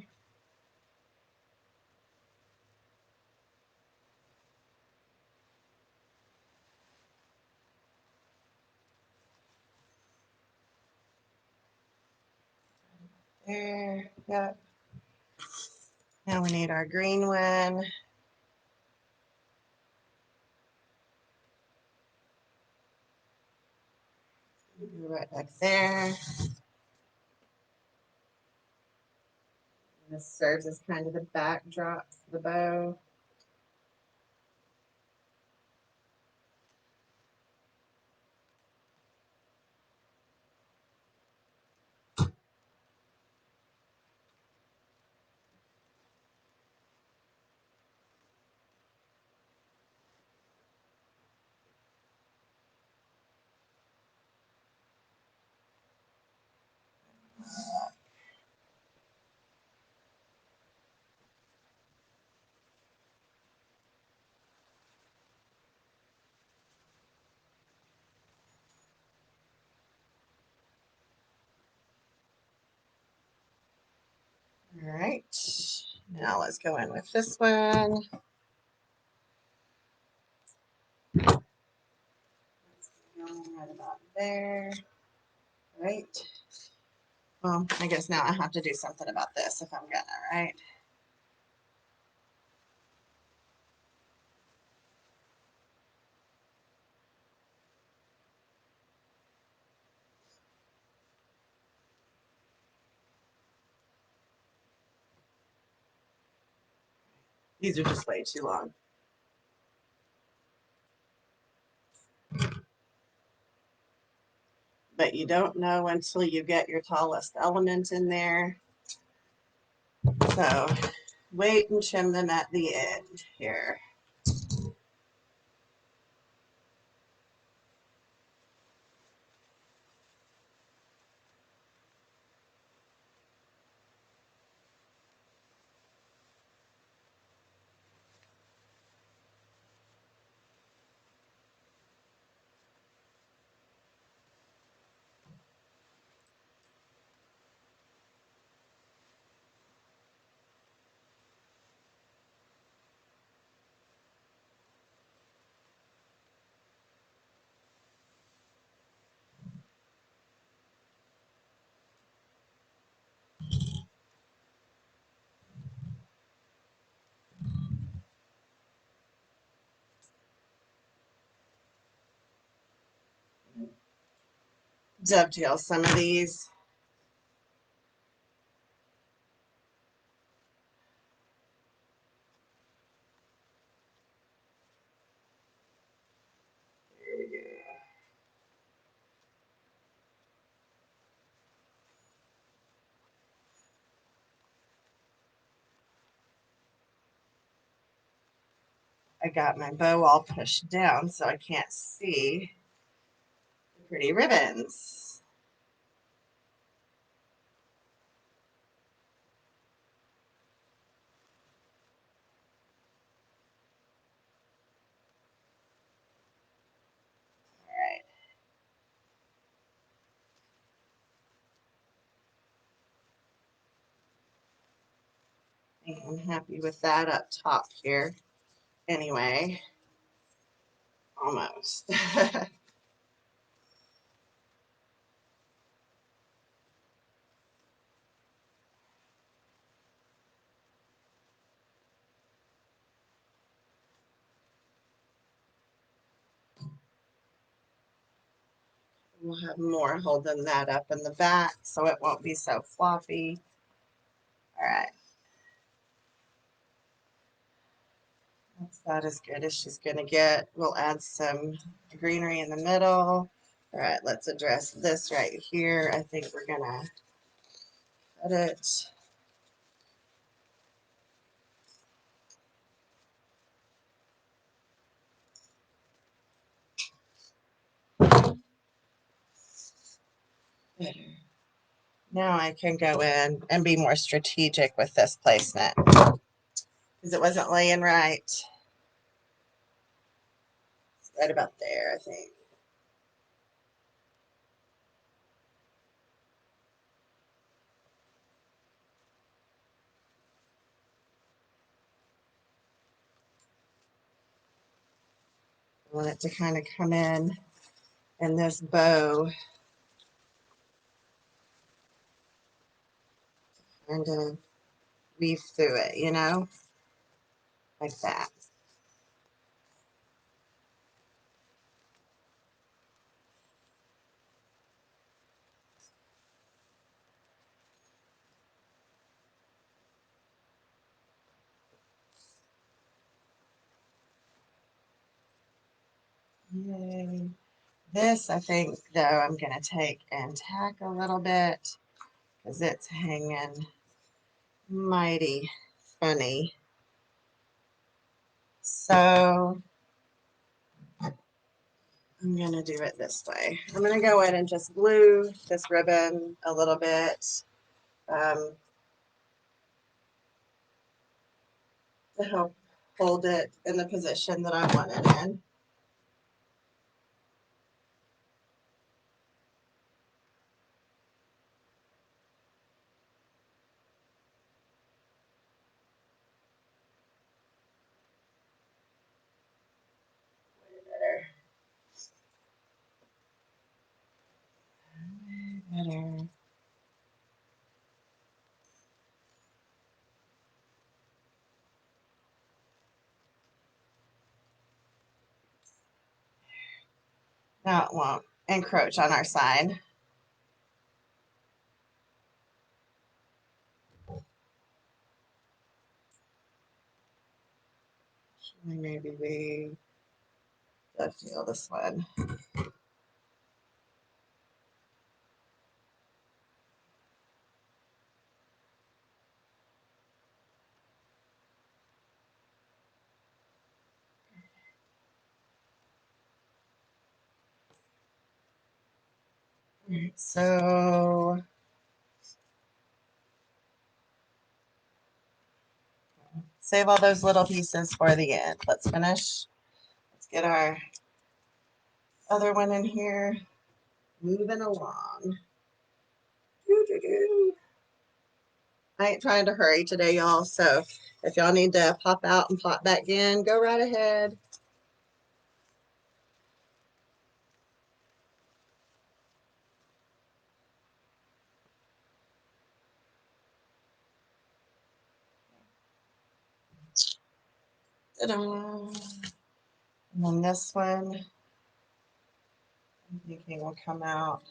Speaker 1: There, yep. Now we need our green one. Right back there. This serves as kind of the backdrop for the bow. All right, now let's go in with this one. Right about there. Right. Well, I guess now I have to do something about this if I'm gonna, right? These are just way too long. But you don't know until you get your tallest element in there So wait and trim them at the end here. Dovetail some of these. There we go. I got my bow all pushed down so I can't see the pretty ribbons. All right, I'm happy with that up top here. Anyway, almost. We'll have more holding that up in the back so it won't be so floppy. All right. That's about as good as she's going to get. We'll add some greenery in the middle. All right, let's address this right here. I think we're going to cut it. Better. Now I can go in and be more strategic with this placement because it wasn't laying right. It's right about there, I think. I want it to kind of come in and this bow kind of weave through it, you know, like that. Yay. This, I think, though, I'm going to take and tack a little bit because it's hanging mighty funny. So I'm going to do it this way. I'm going to go in and just glue this ribbon a little bit to help hold it in the position that I want it in. Better. Now it won't encroach on our side. Maybe we dovetail this one. So save all those little pieces for the end. Let's finish. Let's get our other one in here. Moving along. Doo-doo-doo. I ain't trying to hurry today, y'all. So if y'all need to pop out and pop back in, go right ahead. Ta-da. And then this one, I'm thinking will come out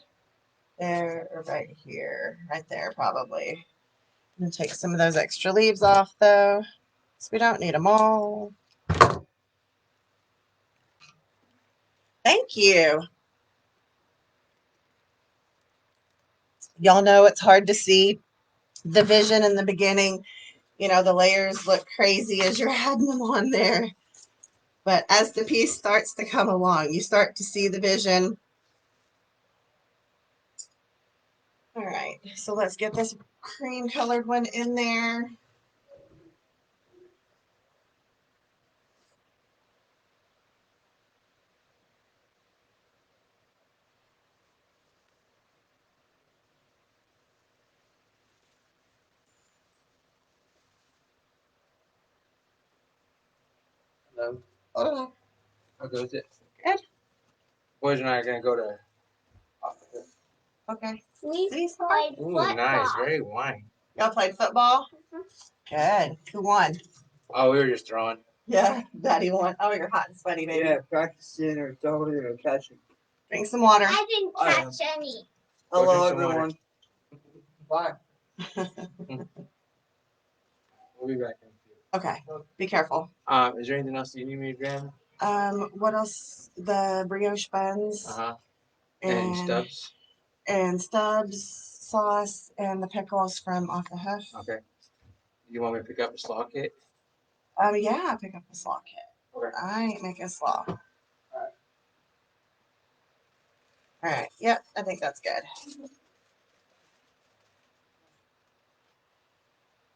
Speaker 1: there or right here, right there probably. I'm gonna take some of those extra leaves off though, because we don't need them all. Thank you. Y'all know it's hard to see the vision in the beginning. You know, the layers look crazy as you're adding them on there. But as the piece starts to come along, you start to see the vision. All right, so let's get this cream colored one in there.
Speaker 2: Hello.
Speaker 1: Oh,
Speaker 2: How goes it?
Speaker 1: good.
Speaker 2: Boys and I are gonna go to.
Speaker 1: Okay.
Speaker 3: We
Speaker 1: Please.
Speaker 3: played
Speaker 2: Ooh,
Speaker 3: football.
Speaker 2: nice. Very wine.
Speaker 1: Y'all played football? Good. Who won?
Speaker 2: Oh, we were just throwing.
Speaker 1: Yeah, Daddy won. Oh, you're hot and sweaty, baby.
Speaker 2: Yeah, practicing or throwing or catching.
Speaker 1: Drink some water.
Speaker 3: I didn't catch any.
Speaker 2: Go drink
Speaker 4: Hello,
Speaker 2: some water.
Speaker 4: everyone. Bye.
Speaker 2: We'll be back in a few.
Speaker 1: Okay. Be careful.
Speaker 2: Is there anything else you need me to grab?
Speaker 1: What else? The brioche buns.
Speaker 2: And Stubbs.
Speaker 1: And Stubbs sauce and the pickles from off the hoof.
Speaker 2: Okay. You want me to pick up a slaw kit?
Speaker 1: Yeah, pick up the slaw kit.
Speaker 2: Okay.
Speaker 1: I ain't making slaw. All right. Yep, I think that's good.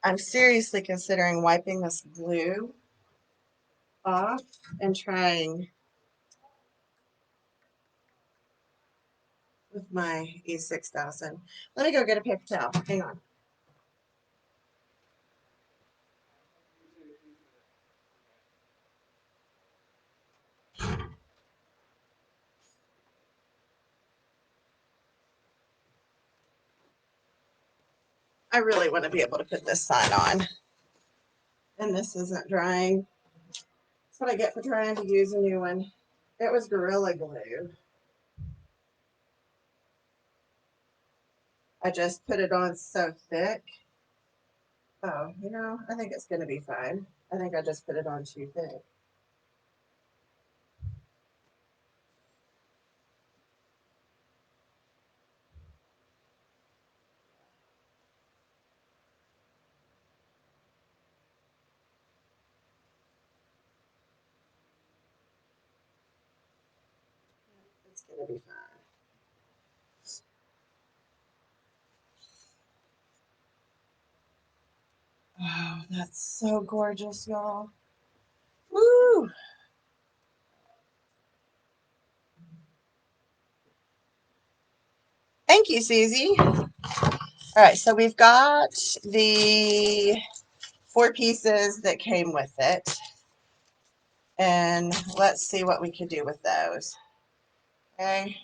Speaker 1: I'm seriously considering wiping this glue off and trying with my E6000. Let me go get a paper towel. Hang on. I really want to be able to put this sign on. And this isn't drying. That's what I get for trying to use a new one. It was Gorilla Glue. I just put it on so thick. Oh, you know, I think it's going to be fine. I think I just put it on too thick. It's going to be fine. Oh, that's so gorgeous, y'all. Woo! Thank you, Susie. All right, so we've got the 4 pieces that came with it. And let's see what we could do with those. Okay.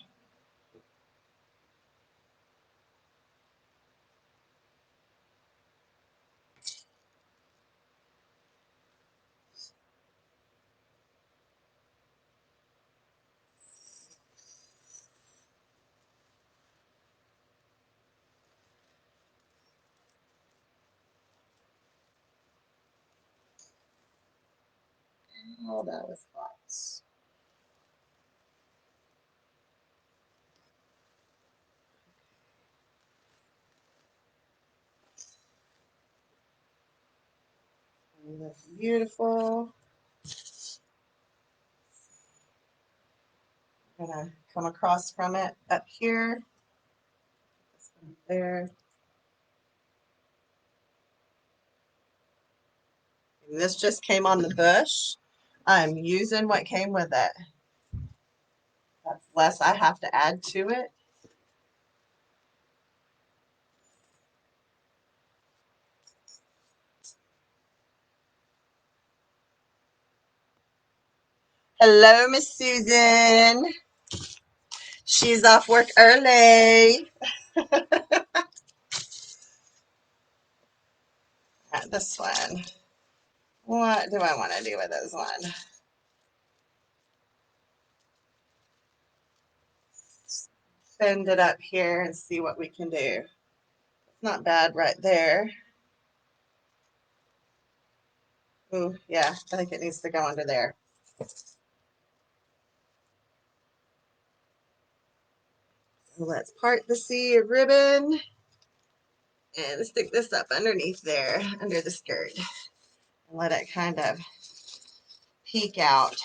Speaker 1: Oh, that was hot. And that's beautiful. I'm gonna come across from it up here. There. And this just came on the bush. I'm using what came with it. That's less I have to add to it. Hello, Miss Susan. She's off work early. This one. What do I want to do with this one? Bend it up here and see what we can do. It's not bad right there. Ooh, yeah, I think it needs to go under there. So let's part the C ribbon and stick this up underneath there, under the skirt, and let it kind of peek out.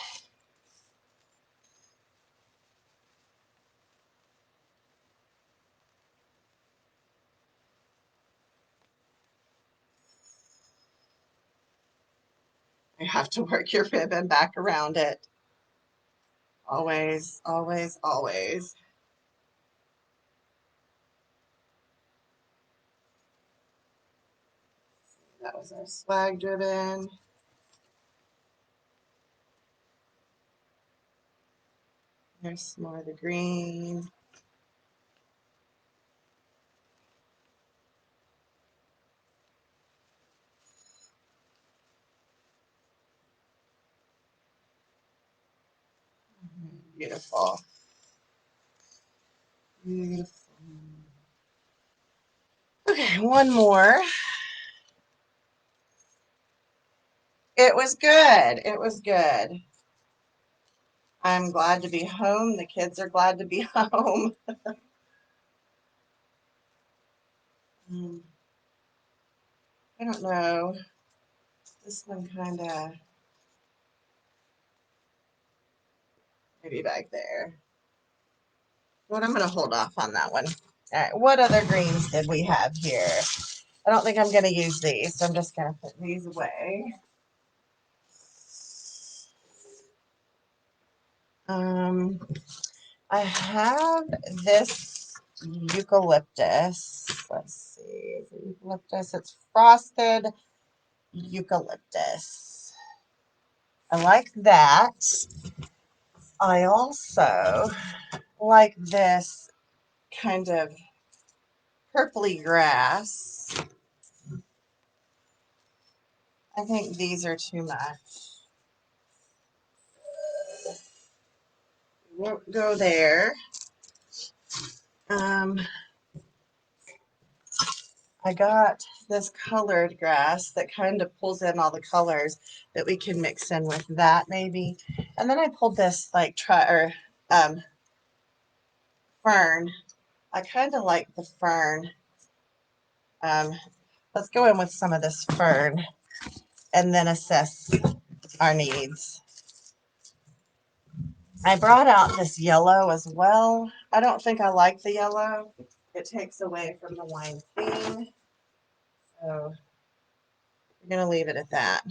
Speaker 1: You have to work your ribbon back around it. Always, always, always. That was our swag ribbon. There's some more of the green. Beautiful. Beautiful. Okay, one more. It was good. It was good. I'm glad to be home. The kids are glad to be home. I don't know. This one kind of maybe back there. But I'm going to hold off on that one. All right, what other greens did we have here? I don't think I'm going to use these, so I'm just going to put these away. I have this eucalyptus. Let's see. Eucalyptus. It's frosted eucalyptus. I like that. I also like this kind of purpley grass. I think these are too much. Won't go there. I got this colored grass that kind of pulls in all the colors that we can mix in with that maybe. And then I pulled this like fern. I kind of like the fern. Let's go in with some of this fern and then assess our needs. I brought out this yellow as well. I don't think I like the yellow. It takes away from the wine theme. So we're going to leave it at that.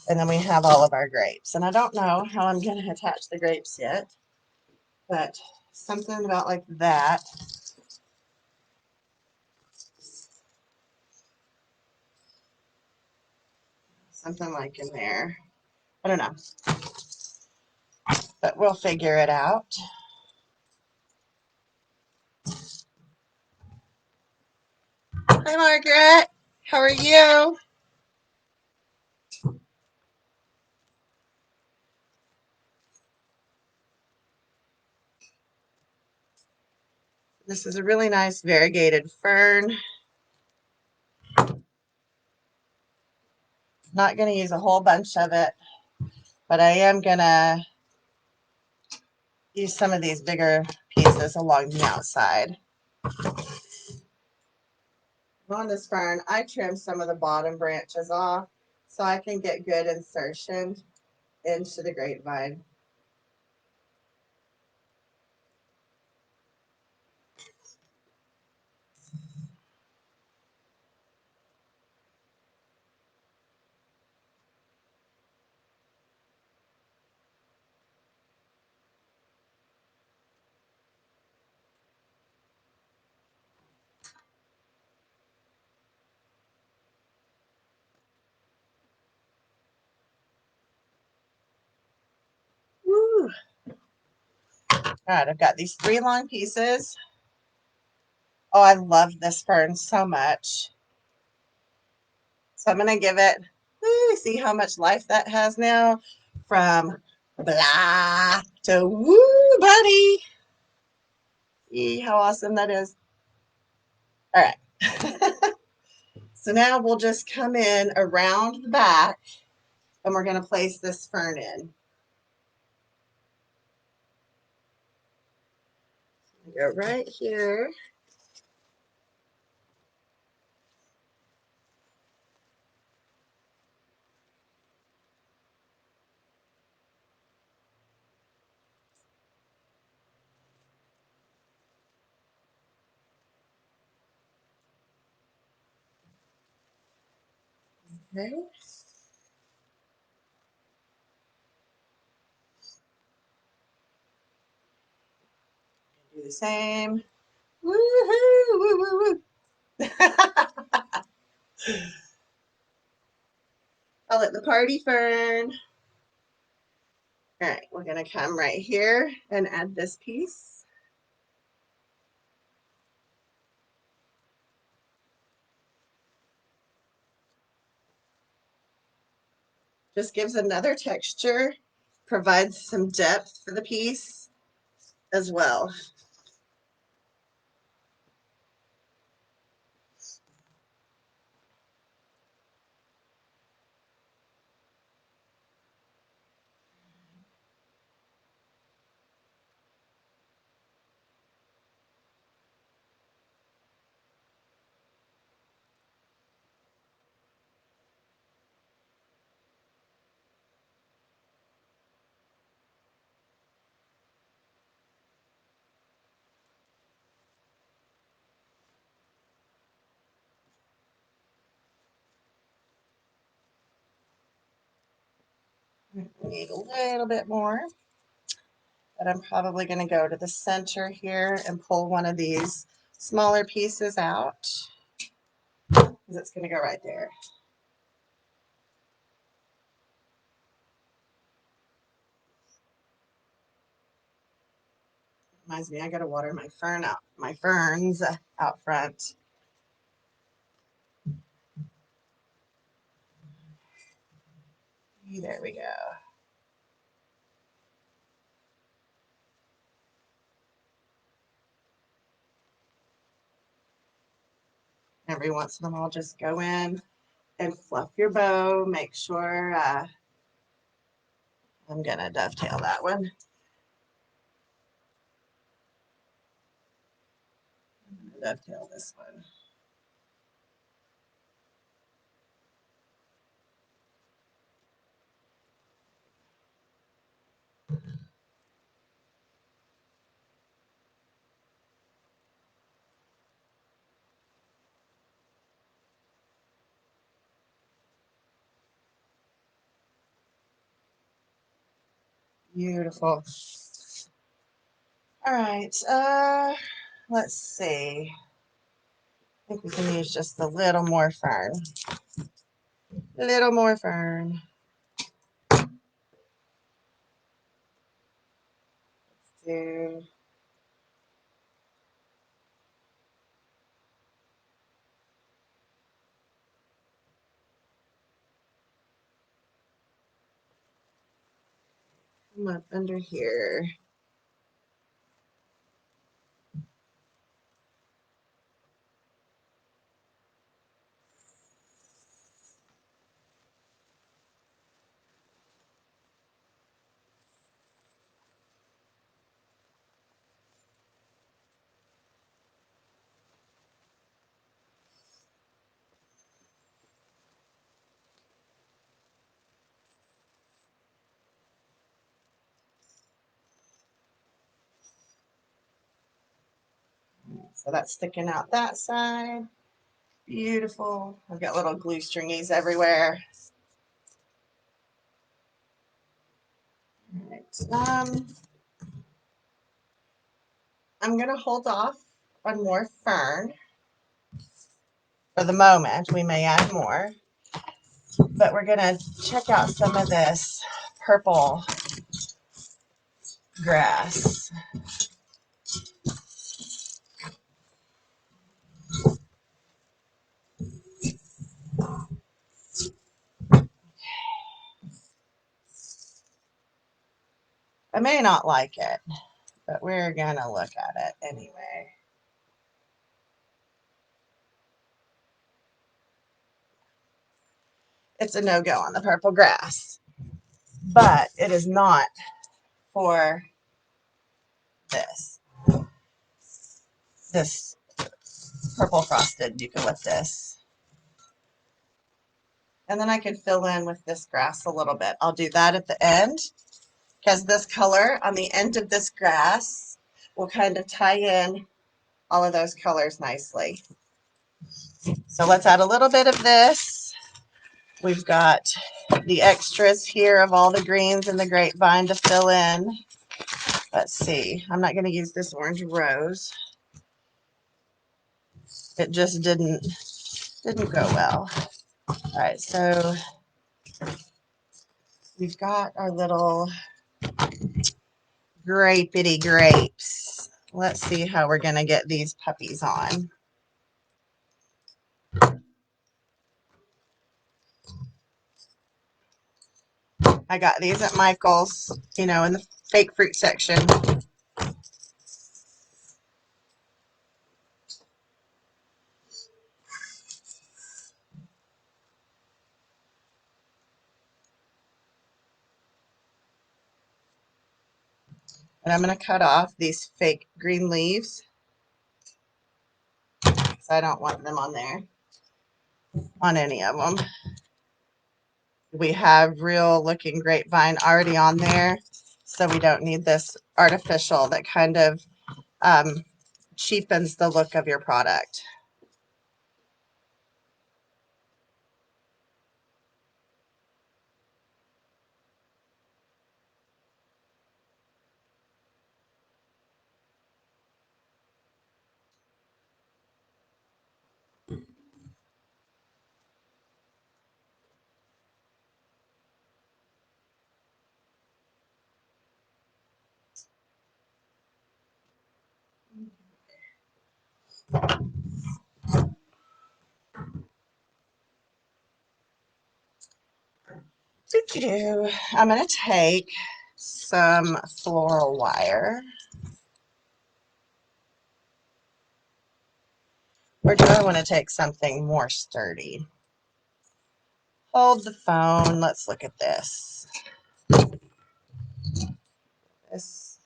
Speaker 1: And then we have all of our grapes. And I don't know how I'm going to attach the grapes yet, but something about like that. Something like in there. I don't know. But we'll figure it out. Hi, Margaret. How are you? This is a really nice variegated fern. Not going to use a whole bunch of it, but I am going to use some of these bigger pieces along the outside. On this fern, I trimmed some of the bottom branches off so I can get good insertion into the grapevine. All right, I've got these 3 long pieces. Oh, I love this fern so much. So I'm going to give it, see how much life that has now? From blah to woo, buddy. See how awesome that is? All right. So now we'll just come in around the back and we're going to place this fern in. Go right here. Okay. Do the same. Woo-hoo, woo, woo, woo. Call it the party fern. All right, we're going to come right here and add this piece. Just gives another texture, provides some depth for the piece as well. Need a little bit more, but I'm probably going to go to the center here and pull one of these smaller pieces out because it's going to go right there. Reminds me, I got to water my ferns out front. There we go. Every once in a while, just go in and fluff your bow. Make sure I'm going to dovetail that one. Dovetail this one. Beautiful. All right. Let's see. I think we can use just a little more fern. A little more fern. Do come up under here. So that's sticking out that side. Beautiful. I've got little glue stringies everywhere. All right. I'm going to hold off on more fern for the moment. We may add more, but we're going to check out some of this purple grass. I may not like it, but we're gonna look at it anyway. It's a no-go on the purple grass, but it is not for this purple frosted eucalyptus. And then I could fill in with this grass a little bit. I'll do that at the end because this color on the end of this grass will kind of tie in all of those colors nicely. So let's add a little bit of this. We've got the extras here of all the greens in the grapevine to fill in. Let's see. I'm not going to use this orange rose. It just didn't go well. All right, so we've got our little grapey grapes. Let's see how we're going to get these puppies on. I got these at Michael's, in the fake fruit section. And I'm going to cut off these fake green leaves. So I don't want them on there, on any of them. We have real looking grapevine already on there, so we don't need this artificial that kind of cheapens the look of your product. I'm going to take some floral wire. Or do I want to take something more sturdy? Hold the phone. Let's look at this. This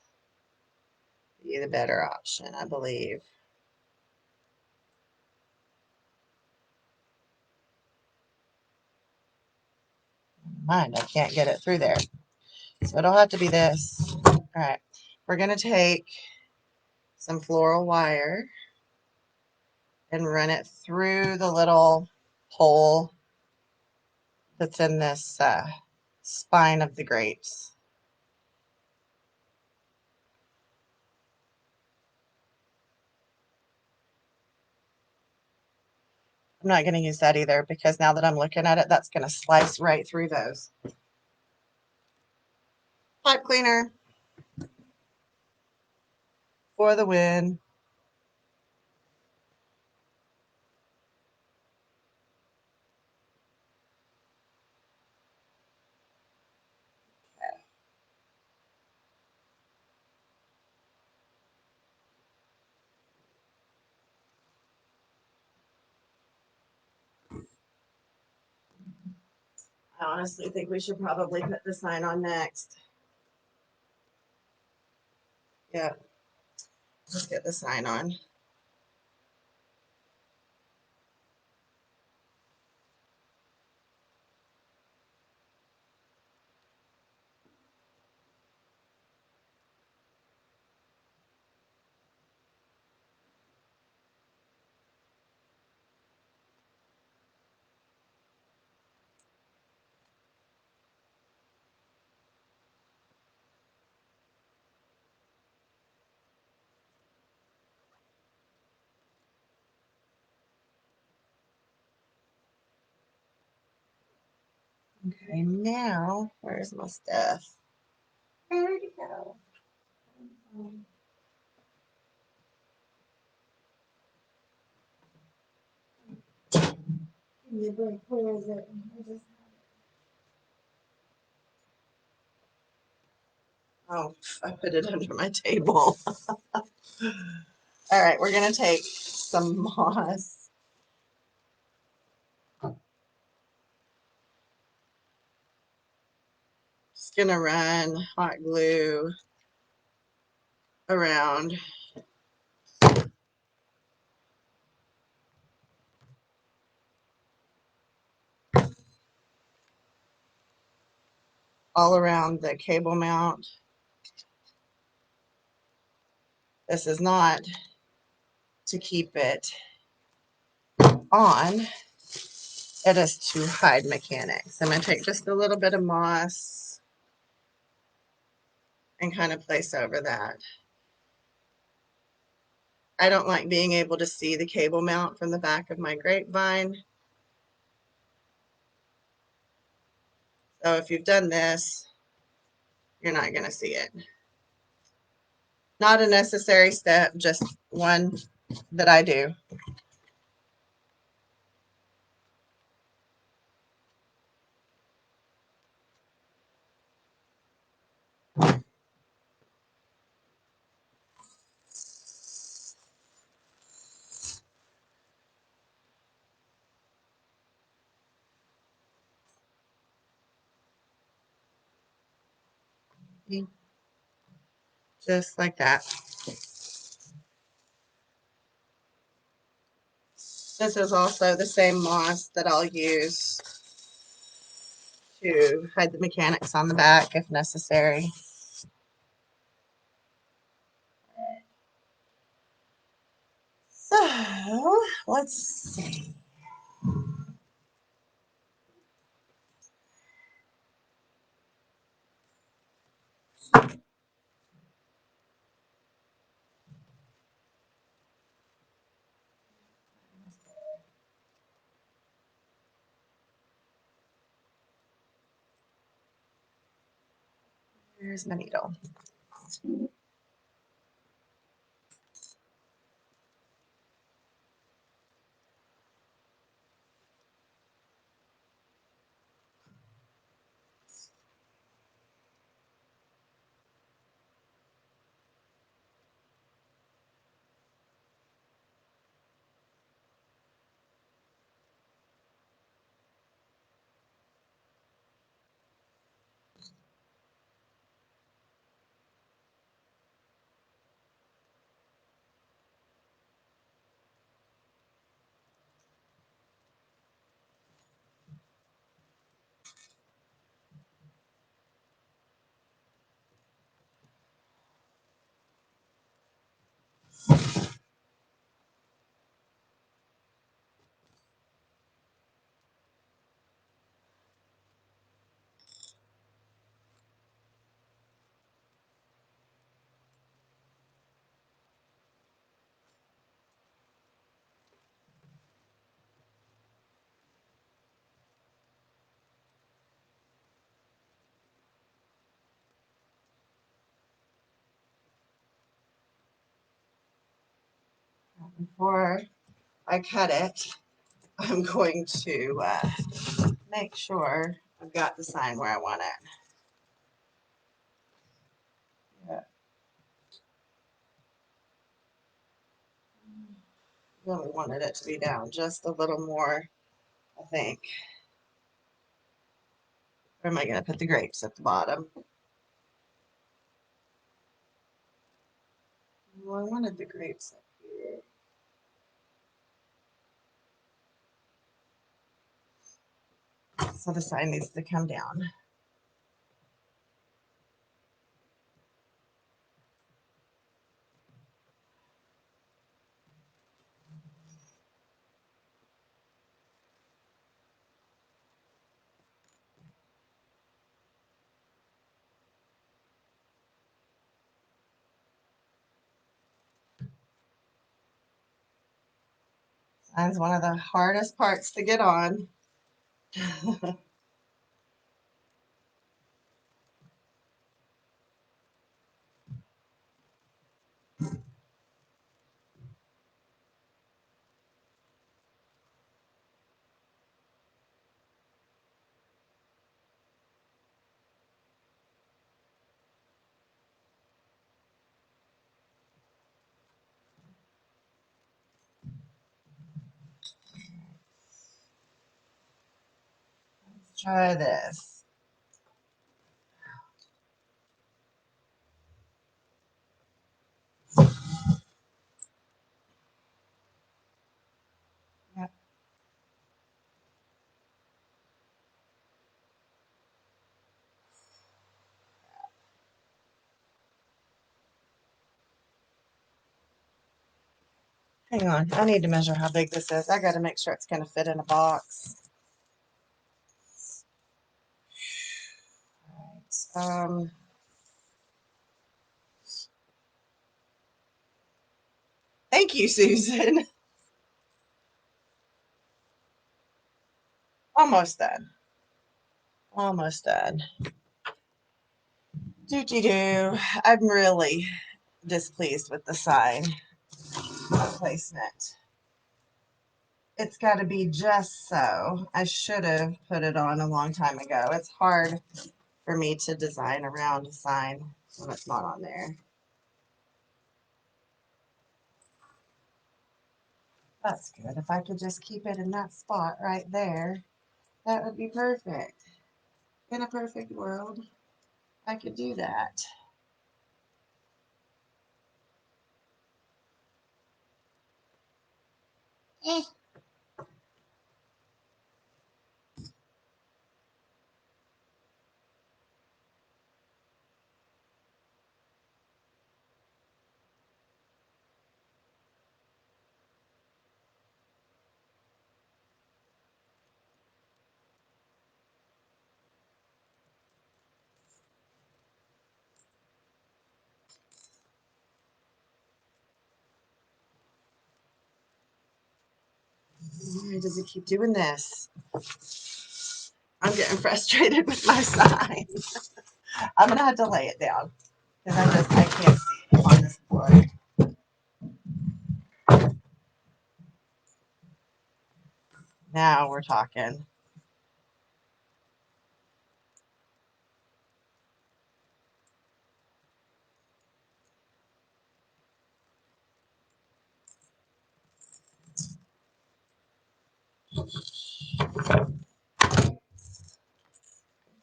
Speaker 1: would be the better option, I believe. Mind, I can't get it through there. So it'll have to be this. All right. We're going to take some floral wire and run it through the little hole that's in this spine of the grapes. I'm not going to use that either because now that I'm looking at it, that's going to slice right through those. Pipe cleaner for the win. I honestly think we should probably put the sign on next. Yeah, let's get the sign on. Okay, now, where's my stuff? Where'd it go? Where is it? Oh, I put it under my table. All right, we're going to take some moss. Just going to run hot glue around. All around the cable mount. This is not to keep it on. It is to hide mechanics. I'm going to take just a little bit of moss and kind of place over that. I don't like being able to see the cable mount from the back of my grapevine. So if you've done this, you're not going to see it. Not a necessary step, just one that I do. Just like that. This is also the same moss that I'll use to hide the mechanics on the back if necessary. So let's see. Here's my needle. Before I cut it, I'm going to make sure I've got the sign where I want it. Yeah. Really wanted it to be down just a little more, I think. Or am I going to put the grapes at the bottom? Well, I wanted the grapes up here. So the sign needs to come down. Sign's one of the hardest parts to get on. try this. Yep. Hang on, I need to measure how big this is. I got to make sure it's going to fit in a box. All right. Thank you, Susan. Almost done. Almost done. Do. I'm really displeased with the sign placement. It's got to be just so. I should have put it on a long time ago. It's hard for me to design around a sign when it's not on there. That's good. If I could just keep it in that spot right there, that would be perfect. In a perfect world, I could do that. Eh. Why does it keep doing this? I'm getting frustrated with my sign. I'm gonna have to lay it down because I can't see it on this board. Now we're talking.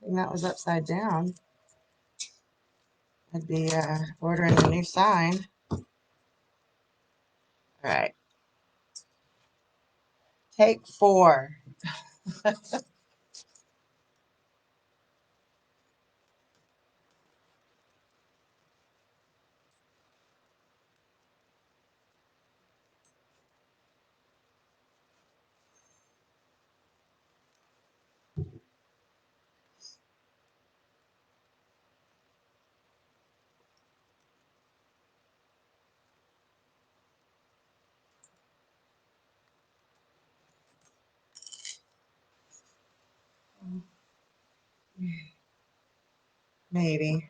Speaker 1: And that was upside down. I'd be ordering a new sign. All right. Take 4. Maybe.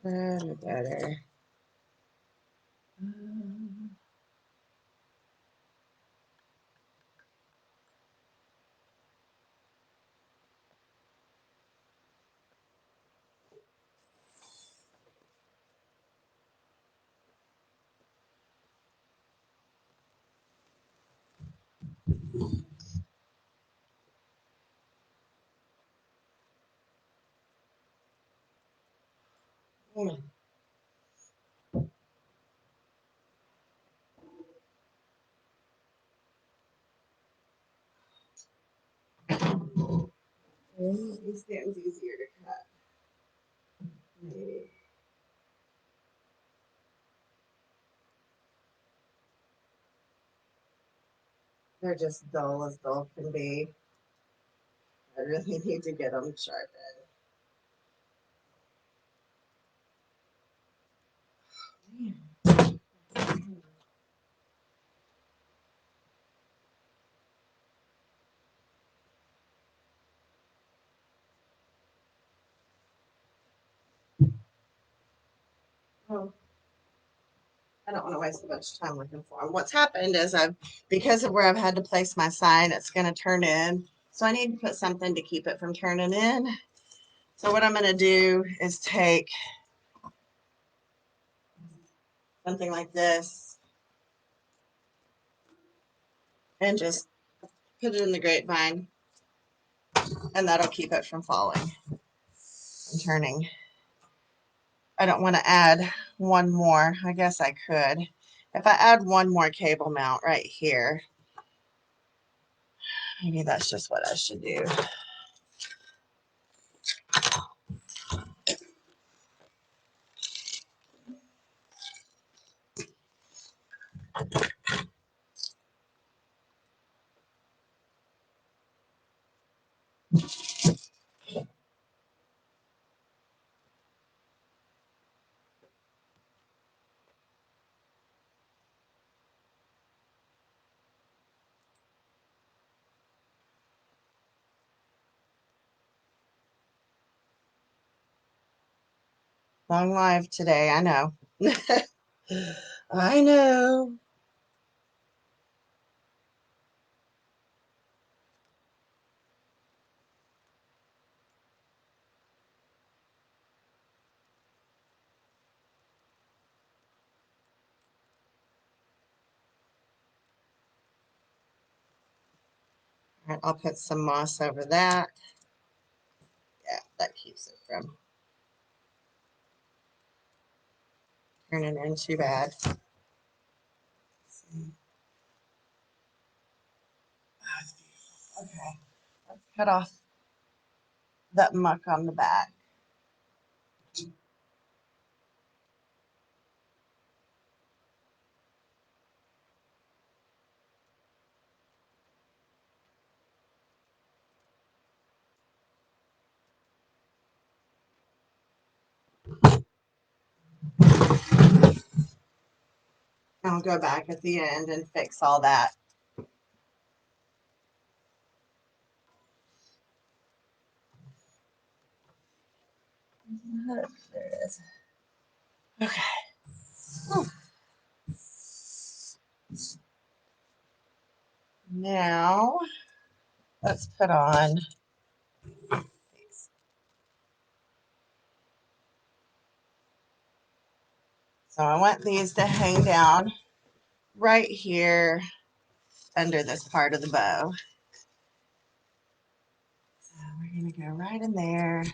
Speaker 1: Better. These stems easier to cut. Maybe. They're just dull as dull can be. I really need to get them sharpened. Oh, I don't want to waste a bunch of time looking for them. What's happened is because of where I've had to place my sign, it's going to turn in. So I need to put something to keep it from turning in. So what I'm going to do is take something like this and just put it in the grapevine, and that'll keep it from falling and turning. I don't want to add one more. I guess I could. If I add one more cable mount right here, maybe that's just what I should do. Long live today, I know. I know. All right, I'll put some moss over that. Yeah, that keeps it from turning in too bad. Okay, let's cut off that muck on the back. I'll go back at the end and fix all that. There it is. Okay. Whew. Now, let's put on these. So I want these to hang down right here under this part of the bow. So we're going to go right in there.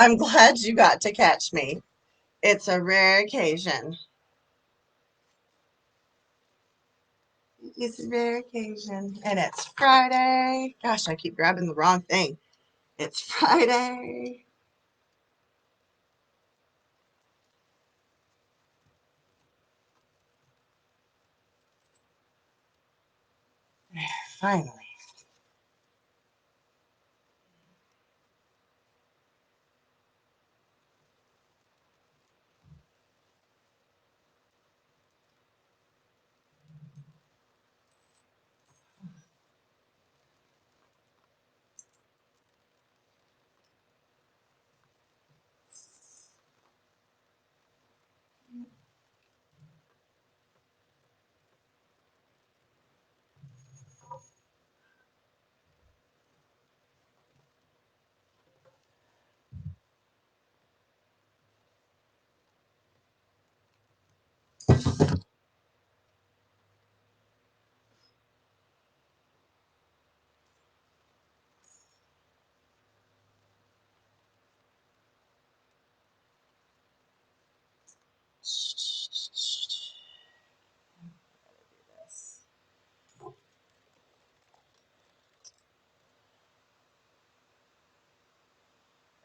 Speaker 1: I'm glad you got to catch me. It's a rare occasion. It's a rare occasion. And it's Friday. Gosh, I keep grabbing the wrong thing. It's Friday. Finally.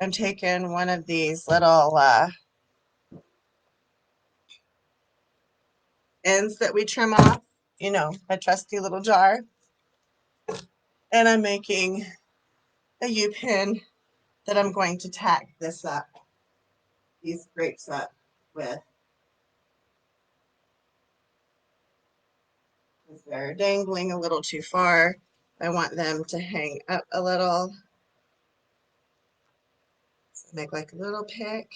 Speaker 1: I'm taking one of these little ends that we trim off, you know, a trusty little jar, and I'm making a U-pin that I'm going to tack this up, these grapes up with. Because they're dangling a little too far. I want them to hang up a little. So make like a little pick.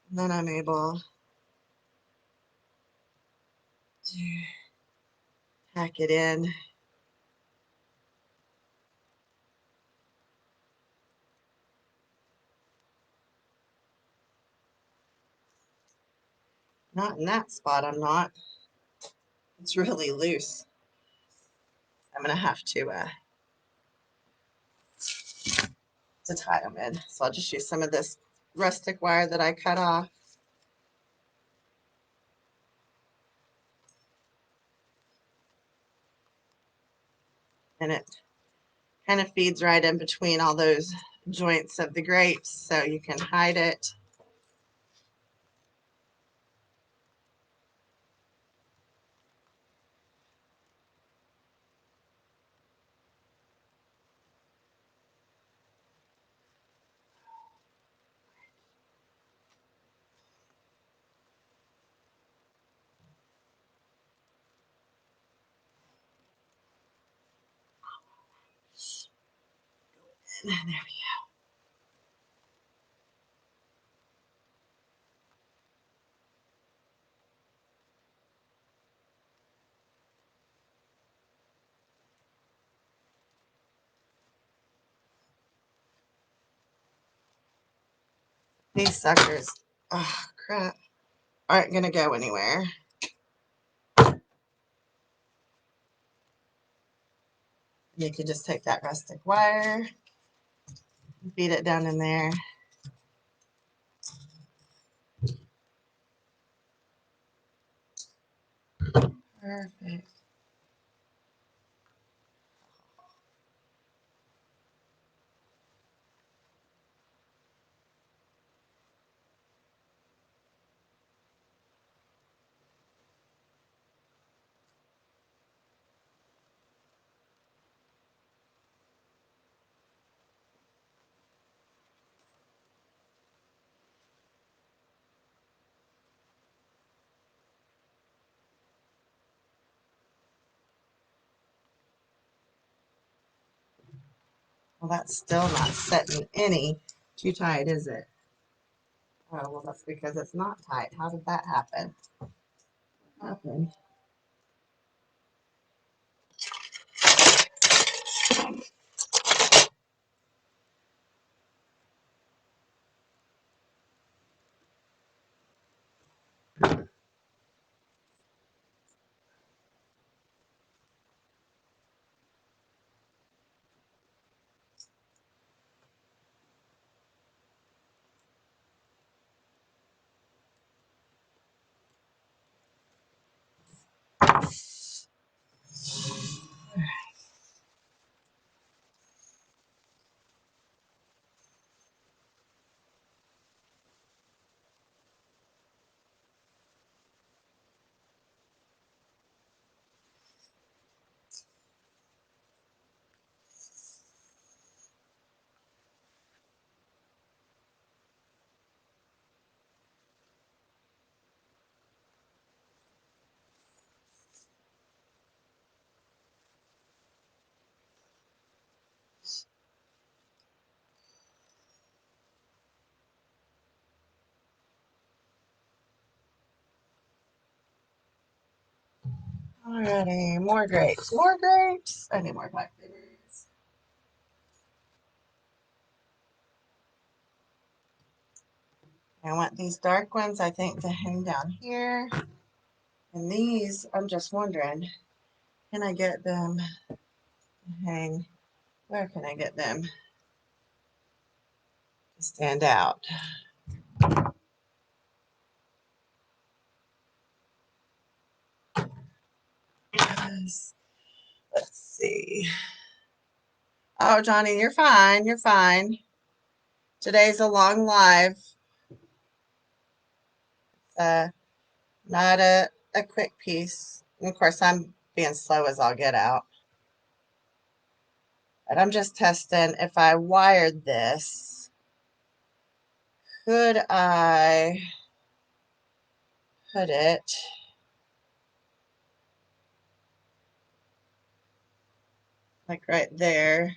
Speaker 1: And then I'm able to tack it in. Not in that spot, I'm not. It's really loose. I'm going to have to tie them in. So I'll just use some of this rustic wire that I cut off. And it kind of feeds right in between all those joints of the grapes, so you can hide it. And there we go. These suckers, oh crap, aren't going to go anywhere. You can just take that rustic wire, feed it down in there. Perfect. Well, that's still not setting any too tight, is it? Oh, well, that's because it's not tight. How did that happen? What happened? Alrighty, more grapes. More grapes. I need more blackberries. I want these dark ones, I think, to hang down here. And these, I'm just wondering, can I get them to hang? Where can I get them to stand out? Yes. Let's see. Oh, Johnny, you're fine. You're fine. Today's a long live. Not a quick piece. And of course, I'm being slow as I'll get out. But I'm just testing if I wired this. Could I put it like right there?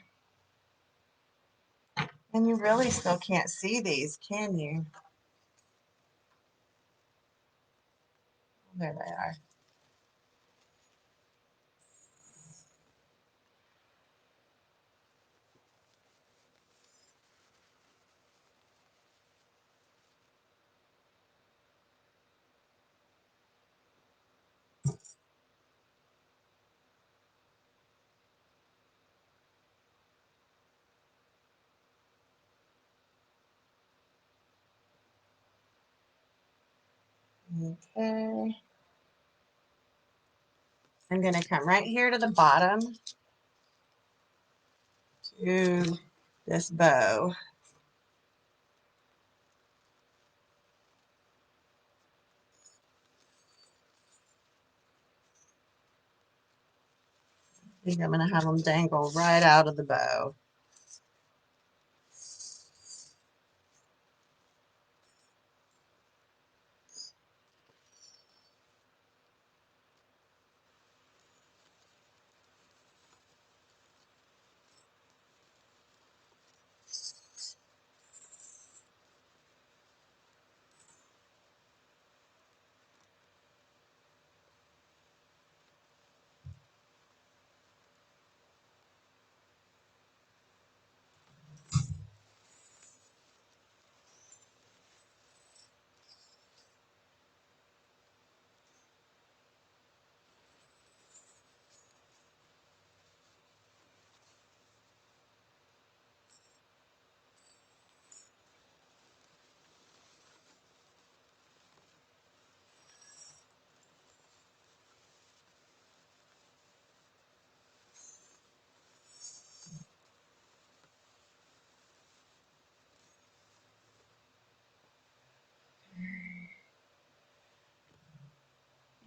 Speaker 1: And you really still can't see these, can you? There they are. Okay. I'm going to come right here to the bottom to this bow. I think I'm going to have them dangle right out of the bow.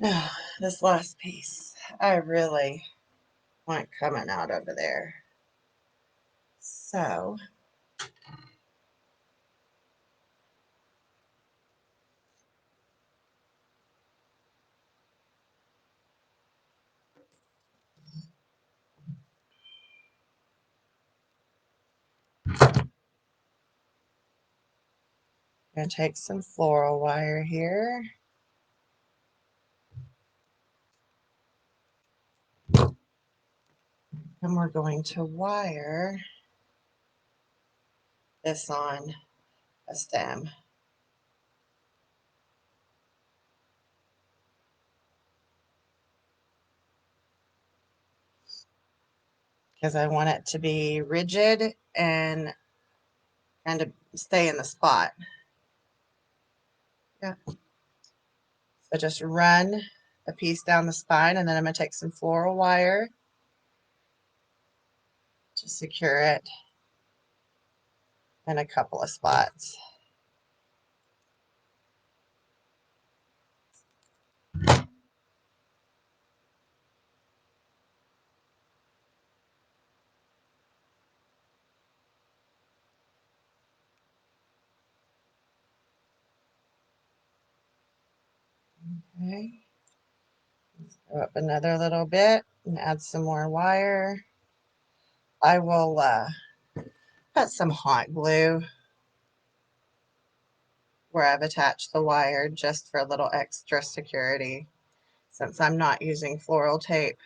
Speaker 1: Oh, this last piece, I really want it coming out over there. So I'm going to take some floral wire here. And we're going to wire this on a stem. Because I want it to be rigid and kind of stay in the spot. Yeah. So just run a piece down the spine, and then I'm going to take some floral wire to secure it in a couple of spots. Okay. Let's go up another little bit and add some more wire. I will put some hot glue where I've attached the wire just for a little extra security since I'm not using floral tape.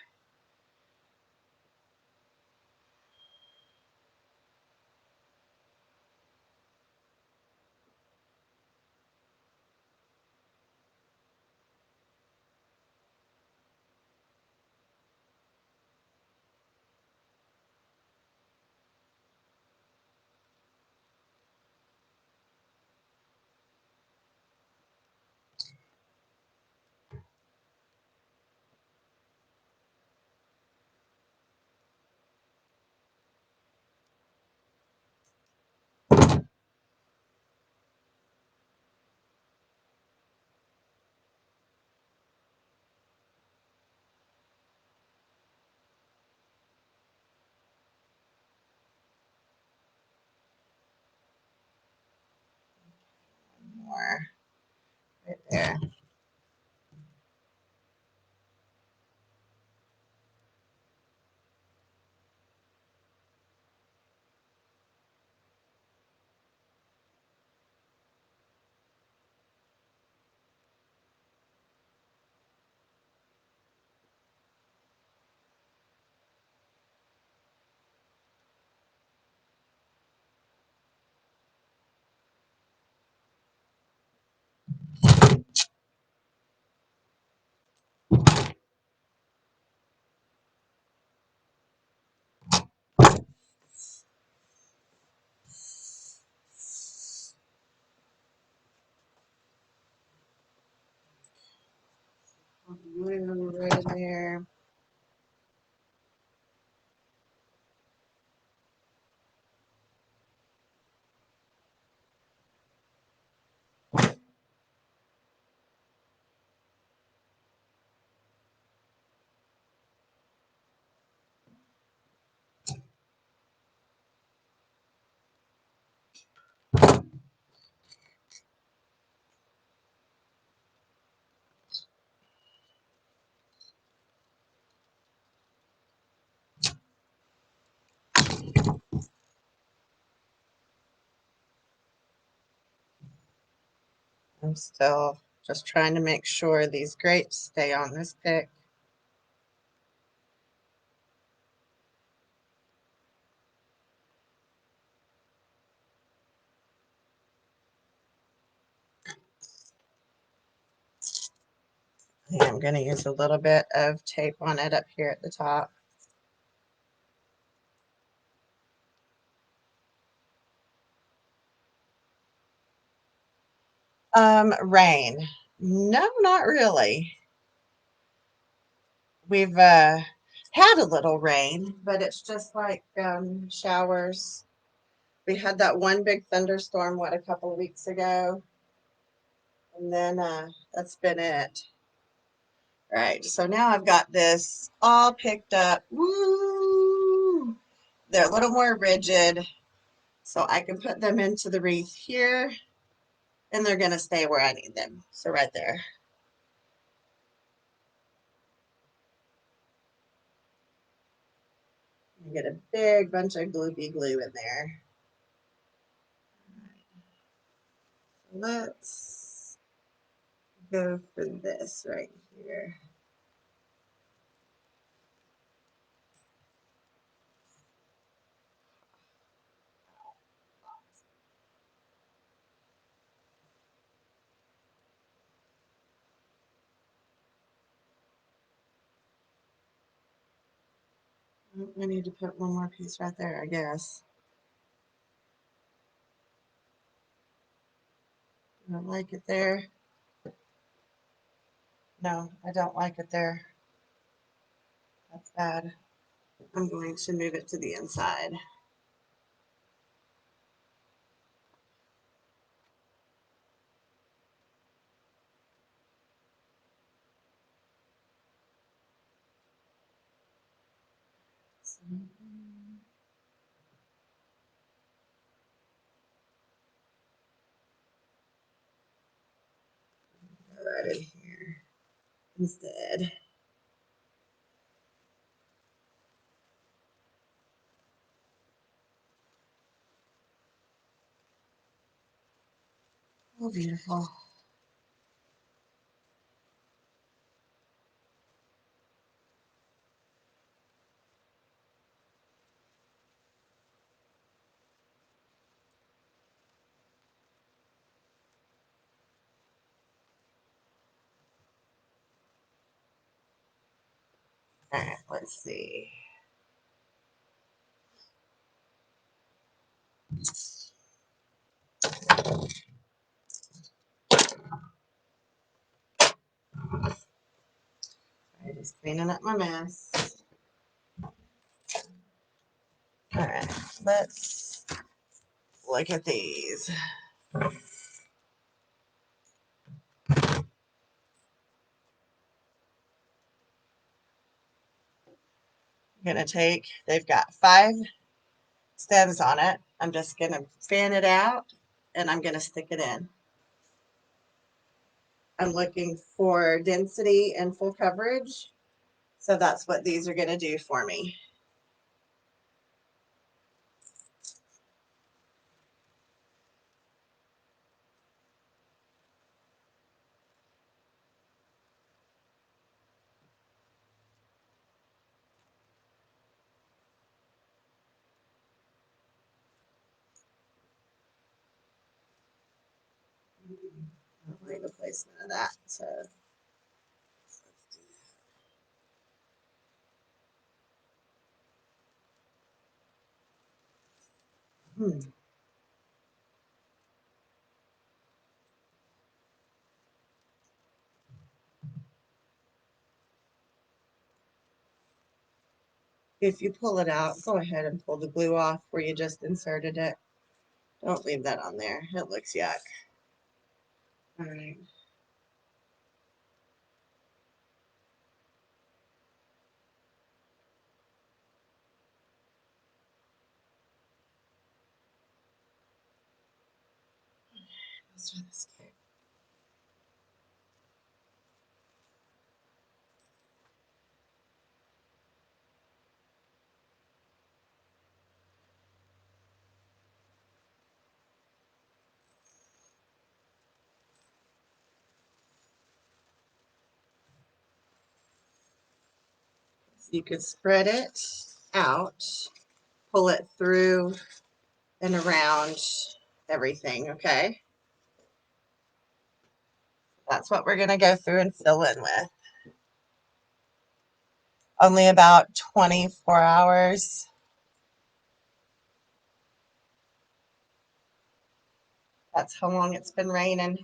Speaker 1: glue right in there. I'm still just trying to make sure these grapes stay on this pick. And I'm going to use a little bit of tape on it up here at the top. Rain. No, not really. We've had a little rain, but it's just like showers. We had that one big thunderstorm, what, a couple of weeks ago? And then that's been it. All right, so now I've got this all picked up. Woo! They're a little more rigid, so I can put them into the wreath here, and they're going to stay where I need them. So right there. Get a big bunch of gloopy glue in there. Let's go for this right here. I need to put one more piece right there, I guess. I don't like it there. No, I don't like it there. That's bad. I'm going to move it to the inside. Right in here instead. Oh, beautiful. All right, let's see. I'm just cleaning up my mess. All right, let's look at these. I'm gonna take, they've got 5 stems on it. I'm just gonna fan it out and I'm gonna stick it in. I'm looking for density and full coverage. So that's what these are gonna do for me. I don't like the placement of that, so let's do that. If you pull it out, go ahead and pull the glue off where you just inserted it. Don't leave that on there. It looks yuck. All right. Let's try this again. So you could spread it out, pull it through and around everything, okay? That's what we're going to go through and fill in with. Only about 24 hours. That's how long it's been raining.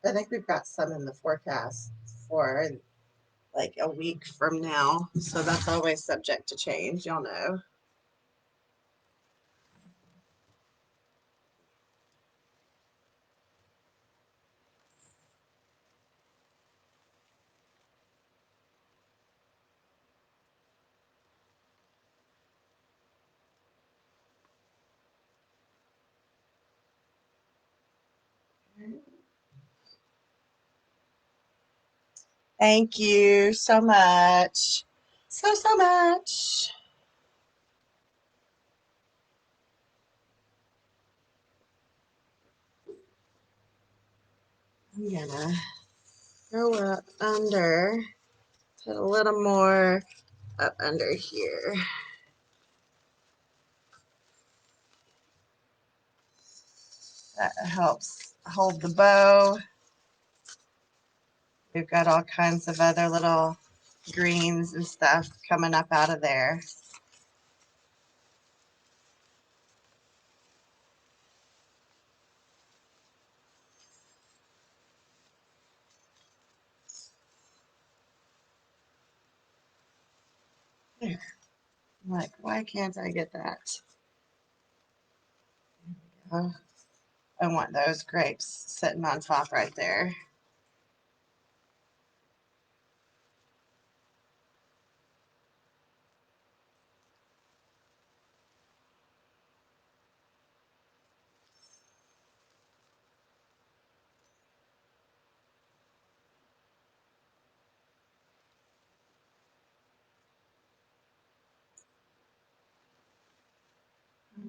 Speaker 1: I think we've got some in the forecast for like a week from now. So that's always subject to change, y'all know. Thank you so much. So much. I'm gonna go up under, put a little more up under here. That helps hold the bow. We've got all kinds of other little greens and stuff coming up out of there. There. I'm like, why can't I get that? Oh, I want those grapes sitting on top right there.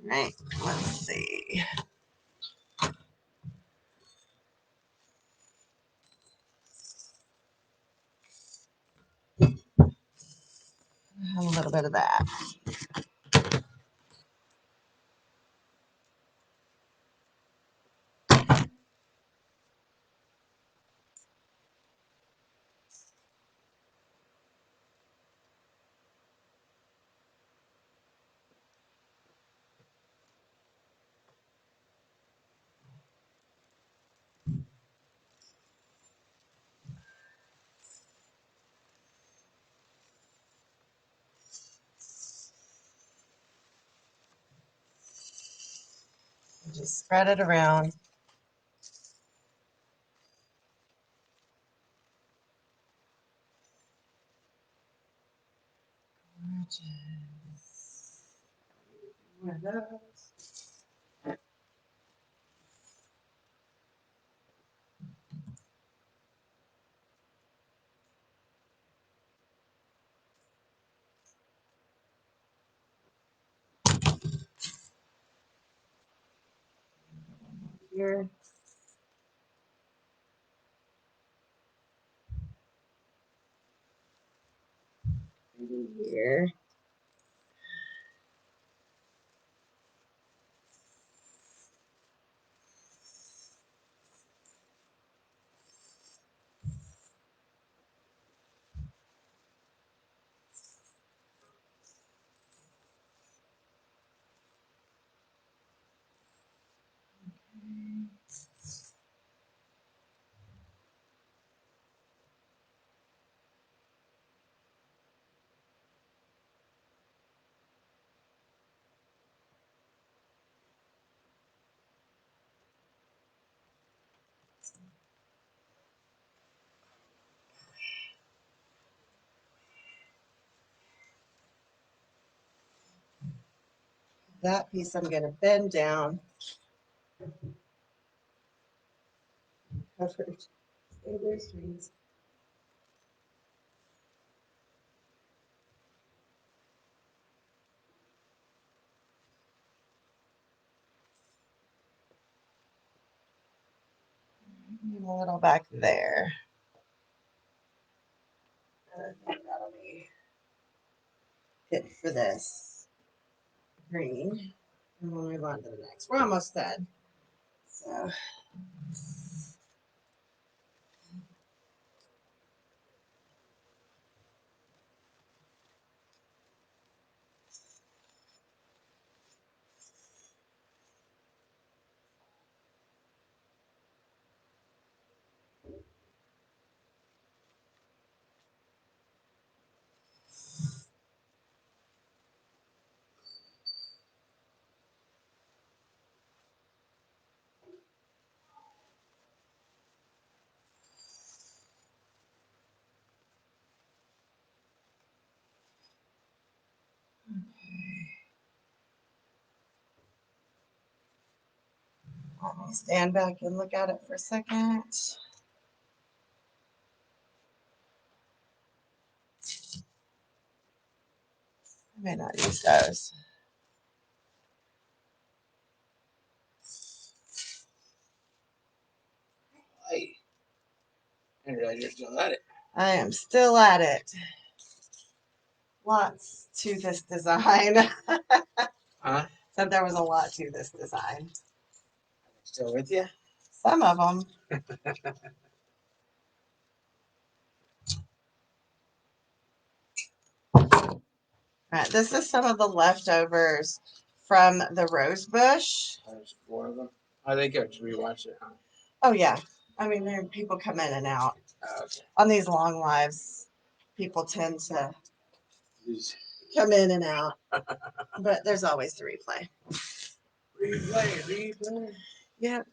Speaker 1: All right, let's see. Have a little bit of that. Just spread it around. One of those. Here. Here. That piece I'm going to bend down. Covered. Oh, there's strings. And a little back there. I think that'll be it for this green. And we'll move on to the next. We're almost done. So let me stand back and look at it for a second. I may not use those.
Speaker 2: Hey. I didn't realize you're still at it.
Speaker 1: I am still at it. Lots to this design.
Speaker 2: Huh?
Speaker 1: Said there was a lot to this design.
Speaker 2: Still with you?
Speaker 1: Some of them. All right, this is some of the leftovers from the rose bush.
Speaker 2: There's 4 of them. I think I should rewatch it, huh?
Speaker 1: Oh yeah, I mean there people come in and out
Speaker 2: Oh, okay.
Speaker 1: on these long lives. People tend to
Speaker 2: Jeez.
Speaker 1: come in and out, but there's always the replay.
Speaker 2: Replay.
Speaker 1: Yeah.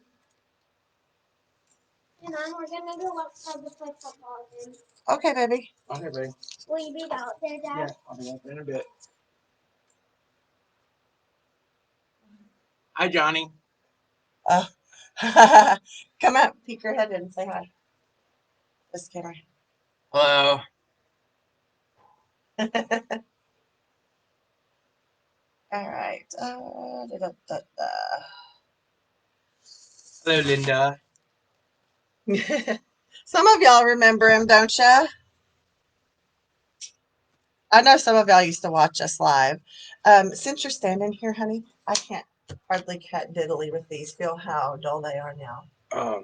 Speaker 3: And then we're gonna go outside to play football again.
Speaker 1: Okay, baby.
Speaker 2: Okay, babe.
Speaker 3: Will you be out there, Dad?
Speaker 2: Yeah, I'll be up in a bit. Hi, Johnny.
Speaker 1: Come out, peek your head in and say hi. This camera.
Speaker 2: Hello.
Speaker 1: All right.
Speaker 2: Hello, Linda.
Speaker 1: Some of y'all remember him, don't ya? I know some of y'all used to watch us live. Since you're standing here, honey, I can't hardly cut diddly with these. Feel how dull they are now.
Speaker 2: I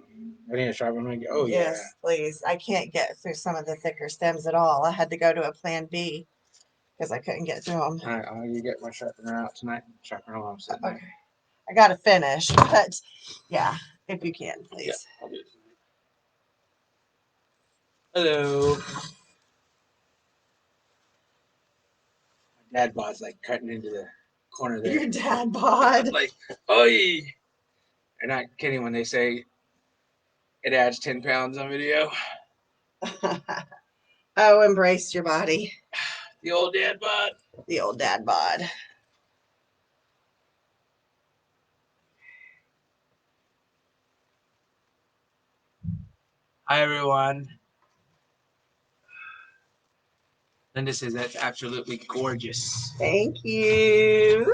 Speaker 2: need a sharp one. Oh,
Speaker 1: Yes,
Speaker 2: yeah.
Speaker 1: please. I can't get through some of the thicker stems at all. I had to go to a plan B because I couldn't get through them.
Speaker 2: All right, I'll get my sharpener out tonight. Sharpener while I'm sitting there.
Speaker 1: Okay. I got to finish, but yeah, if you can, please.
Speaker 2: Yeah, I'll do it tonight. Hello. My dad bod's like cutting into the corner there.
Speaker 1: Your dad bod.
Speaker 2: Like, oi! They're not kidding when they say it adds 10 pounds on video.
Speaker 1: Oh, embrace your body.
Speaker 2: The old dad bod.
Speaker 1: The old dad bod.
Speaker 2: Hi, everyone. Linda says that's absolutely gorgeous.
Speaker 1: Thank you.
Speaker 2: You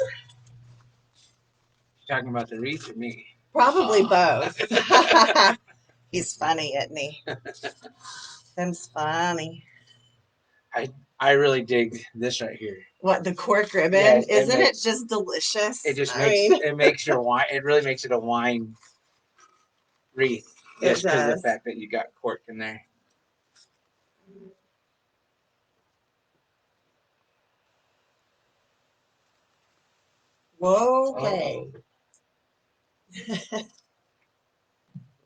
Speaker 2: talking about the wreath or me?
Speaker 1: Probably both. He's funny, isn't he? Tim's funny.
Speaker 2: I really dig this right here.
Speaker 1: What, the cork ribbon?
Speaker 2: Yes,
Speaker 1: Isn't it just delicious?
Speaker 2: It just
Speaker 1: I mean,
Speaker 2: it makes your wine. It really makes it a wine wreath.
Speaker 1: It
Speaker 2: Just because of the
Speaker 1: does.
Speaker 2: fact that you got cork in there.
Speaker 1: whoa, okay.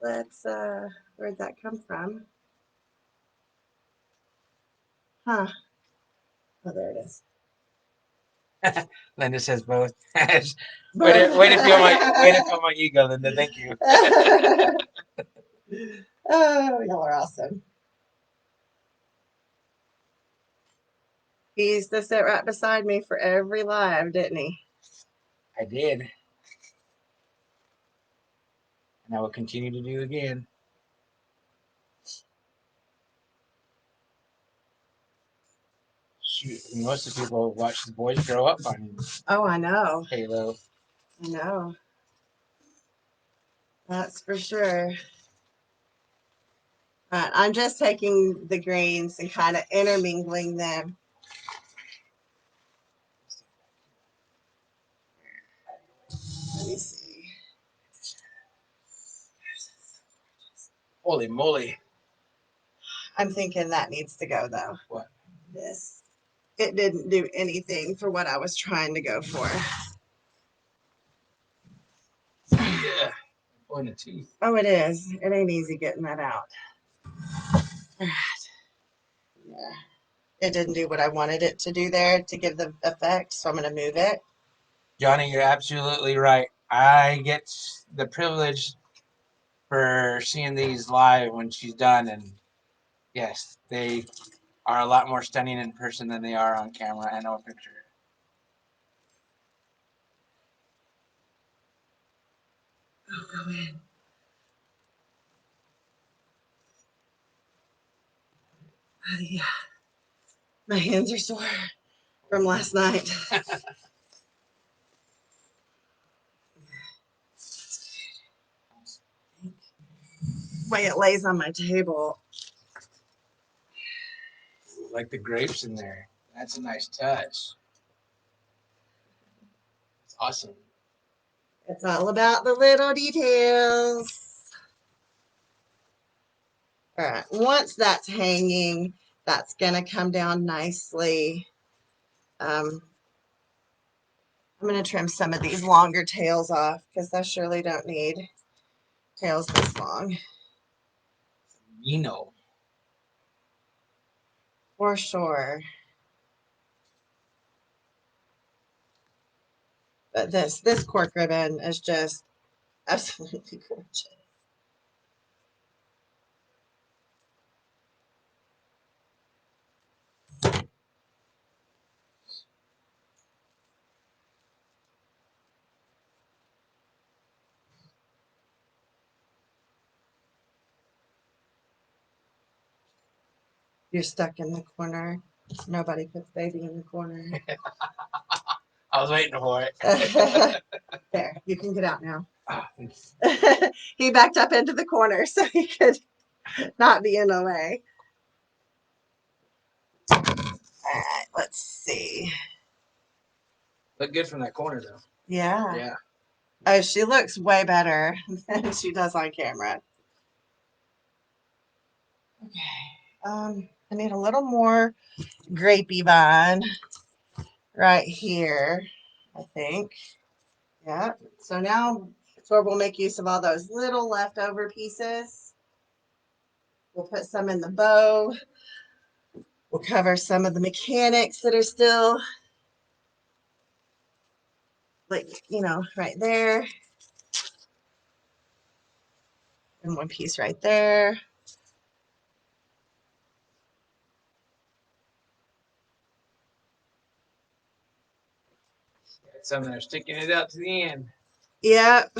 Speaker 1: Let's, where'd that come from? Huh. Oh, there it is.
Speaker 2: Linda says both. way to feel my ego, Linda. Thank you.
Speaker 1: Oh, y'all are awesome. He used to sit right beside me for every live, didn't he?
Speaker 2: I did. And I will continue to do again. Shoot, most of the people watch the boys grow up on
Speaker 1: Oh, I know.
Speaker 2: Halo.
Speaker 1: I know. That's for sure. I'm just taking the greens and kind of intermingling them. Let me see.
Speaker 2: Holy moly.
Speaker 1: I'm thinking that needs to go though.
Speaker 2: What?
Speaker 1: This. It didn't do anything for what I was trying to go for.
Speaker 2: Yeah. Pulling a tooth.
Speaker 1: Oh, it is. It ain't easy getting that out. All right. Yeah. It didn't do what I wanted it to do there to give the effect, so I'm going to move it.
Speaker 2: Johnny, you're absolutely right. I get the privilege for seeing these live when she's done, and yes, they are a lot more stunning in person than they are on camera and on picture.
Speaker 1: Oh, go in. Yeah. My hands are sore from last night. The way it lays on my table.
Speaker 2: Like the grapes in there. That's a nice touch. It's awesome.
Speaker 1: It's all about the little details. All right, once that's hanging, that's gonna come down nicely. I'm gonna trim some of these longer tails off because I surely don't need tails this long.
Speaker 2: You know.
Speaker 1: For sure. But this cork ribbon is just absolutely gorgeous. You're stuck in the corner. Nobody puts baby in the corner.
Speaker 2: I was waiting for it.
Speaker 1: There, you can get out now.
Speaker 2: Ah, thanks.
Speaker 1: He backed up into the corner so he could not be in the way. All right, let's see.
Speaker 2: Look good from that corner, though.
Speaker 1: Yeah.
Speaker 2: Yeah.
Speaker 1: Oh, she looks way better than she does on camera. Okay. I need a little more Grapevine right here, I think. Yeah. So now it's where we'll make use of all those little leftover pieces. We'll put some in the bow. We'll cover some of the mechanics that are still, like, right there. And one piece right there.
Speaker 2: Some that are sticking it out to the end.
Speaker 1: Yep.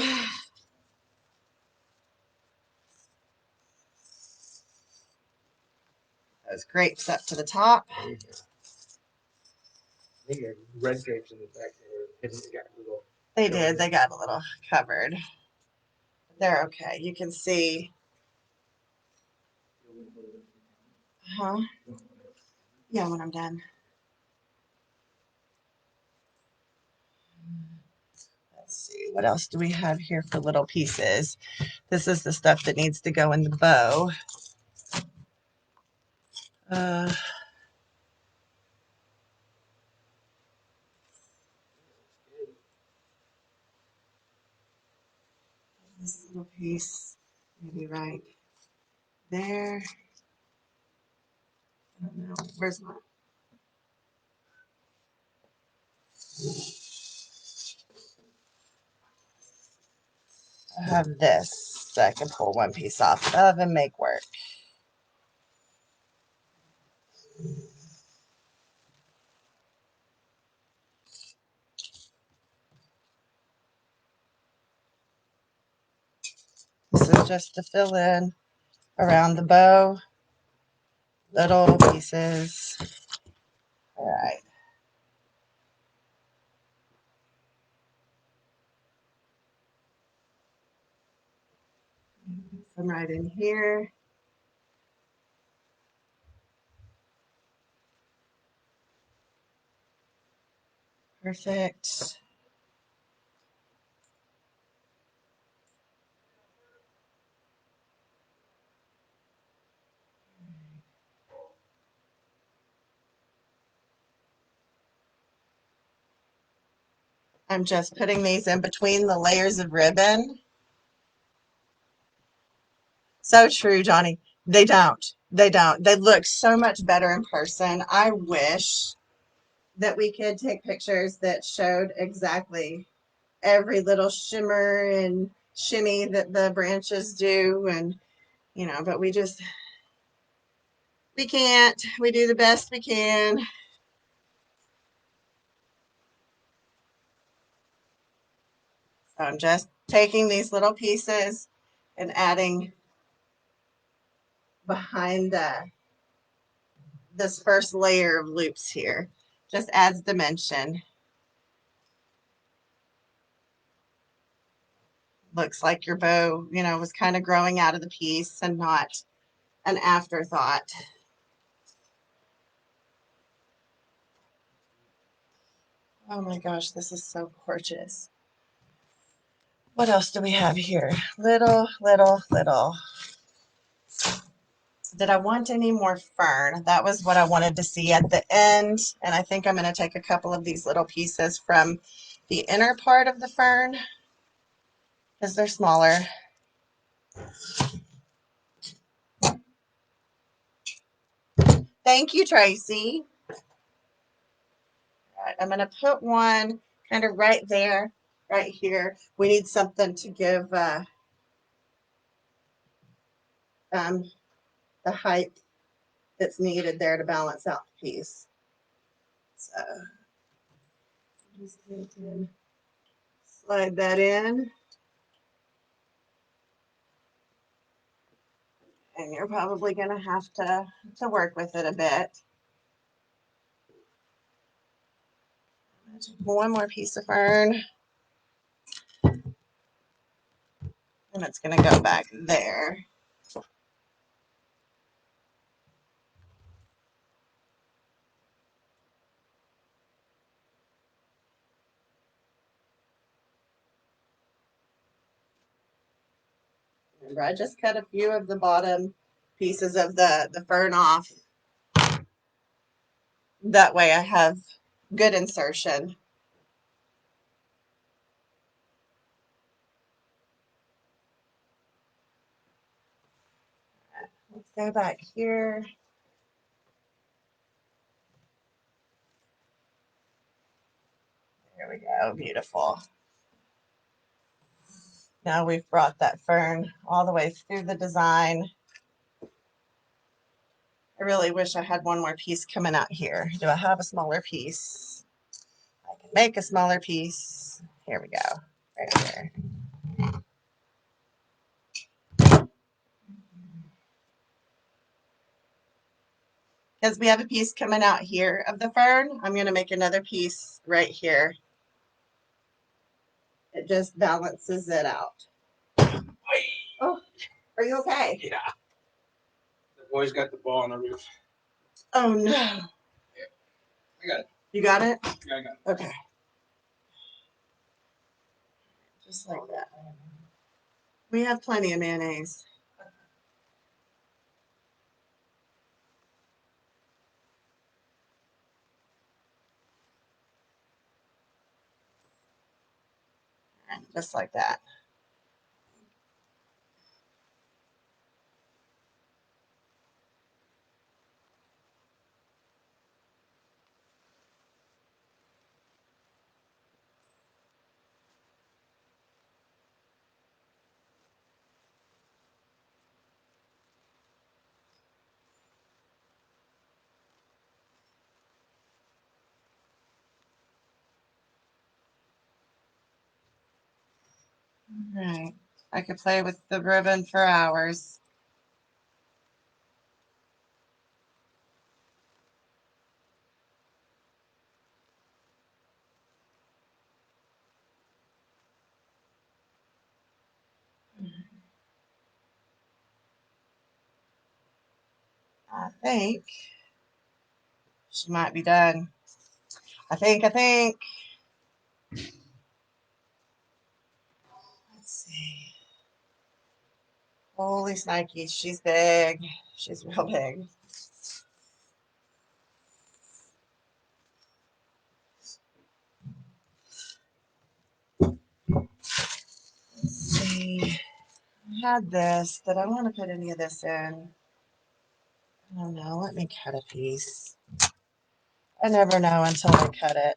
Speaker 1: Those grapes up to the top.
Speaker 2: There you go. I think they're red grapes in the back there. They got little.
Speaker 1: They did. They got a little covered. They're okay. You can see. Huh? Yeah, when I'm done. Let's see. What else do we have here for little pieces? This is the stuff that needs to go in the bow. This little piece, maybe right there. I don't know. Where's my? I have this, so I can pull one piece off of and make work. just to fill in around the bow, little pieces. All right. Some right in here. Perfect. I'm just putting these in between the layers of ribbon. So true, Johnny. They don't. They don't. They look so much better in person. I wish that we could take pictures that showed exactly every little shimmer and shimmy that the branches do, and but we can't. We do the best we can. So I'm just taking these little pieces and adding behind this first layer of loops here. Just adds dimension. Looks like your bow, was kind of growing out of the piece and not an afterthought. Oh my gosh, this is so gorgeous. What else do we have here? Little. Did I want any more fern? That was what I wanted to see at the end. And I think I'm going to take a couple of these little pieces from the inner part of the fern because they're smaller. Thank you, Tracy. All right, I'm going to put one kind of right there, right here. We need something to give the height that's needed there to balance out the piece. So just slide that in. And you're probably going to have to work with it a bit. One more piece of fern. And it's going to go back there. Remember, I just cut a few of the bottom pieces of the fern off. That way I have good insertion. Let's go back here. There we go. Beautiful. Now we've brought that fern all the way through the design. I really wish I had one more piece coming out here. Do I have a smaller piece? I can make a smaller piece. Here we go. Right here. Because we have a piece coming out here of the fern, I'm going to make another piece right here. It just balances it out. Oh, are you okay?
Speaker 2: Yeah. The boys got the ball on the roof.
Speaker 1: Oh no.
Speaker 2: Yeah. I got it.
Speaker 1: You got it?
Speaker 2: Yeah, I got it.
Speaker 1: Okay. Just like that. We have plenty of mayonnaise. Just like that. All right. I could play with the ribbon for hours. I think she might be done. I think. Let's see. Holy Snikes, she's big. She's real big. Let's see. I had this. Did I want to put any of this in? I don't know. Let me cut a piece. I never know until I cut it.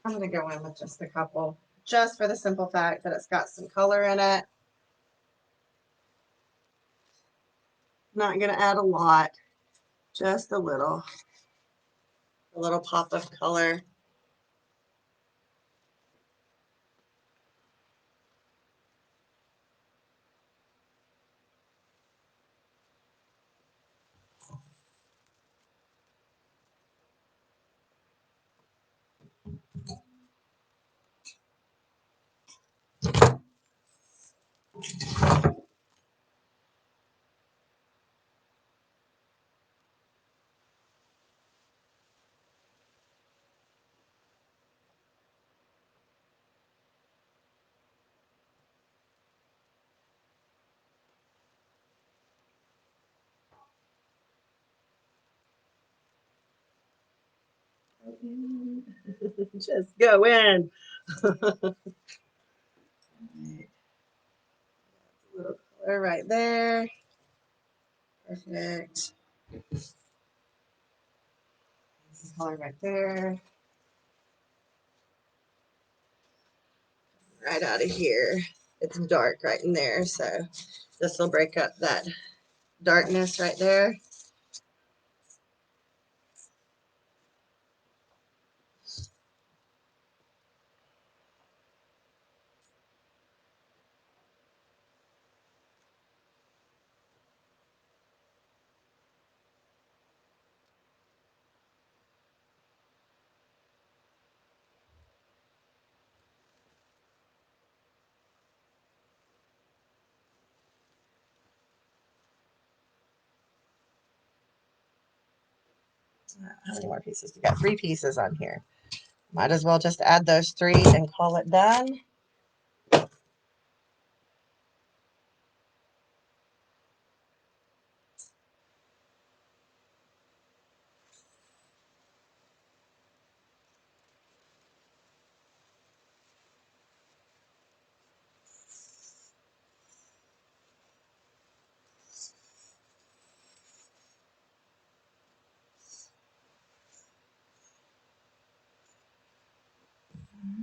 Speaker 1: I'm going to go in with just a couple, just for the simple fact that it's got some color in it. Not going to add a lot, just a little pop of color. Just go in. A little color right there. Perfect. This color right there. Right out of here. It's dark right in there, so this will break up that darkness right there. How many more pieces? We got 3 pieces on here. Might as well just add those 3 and call it done.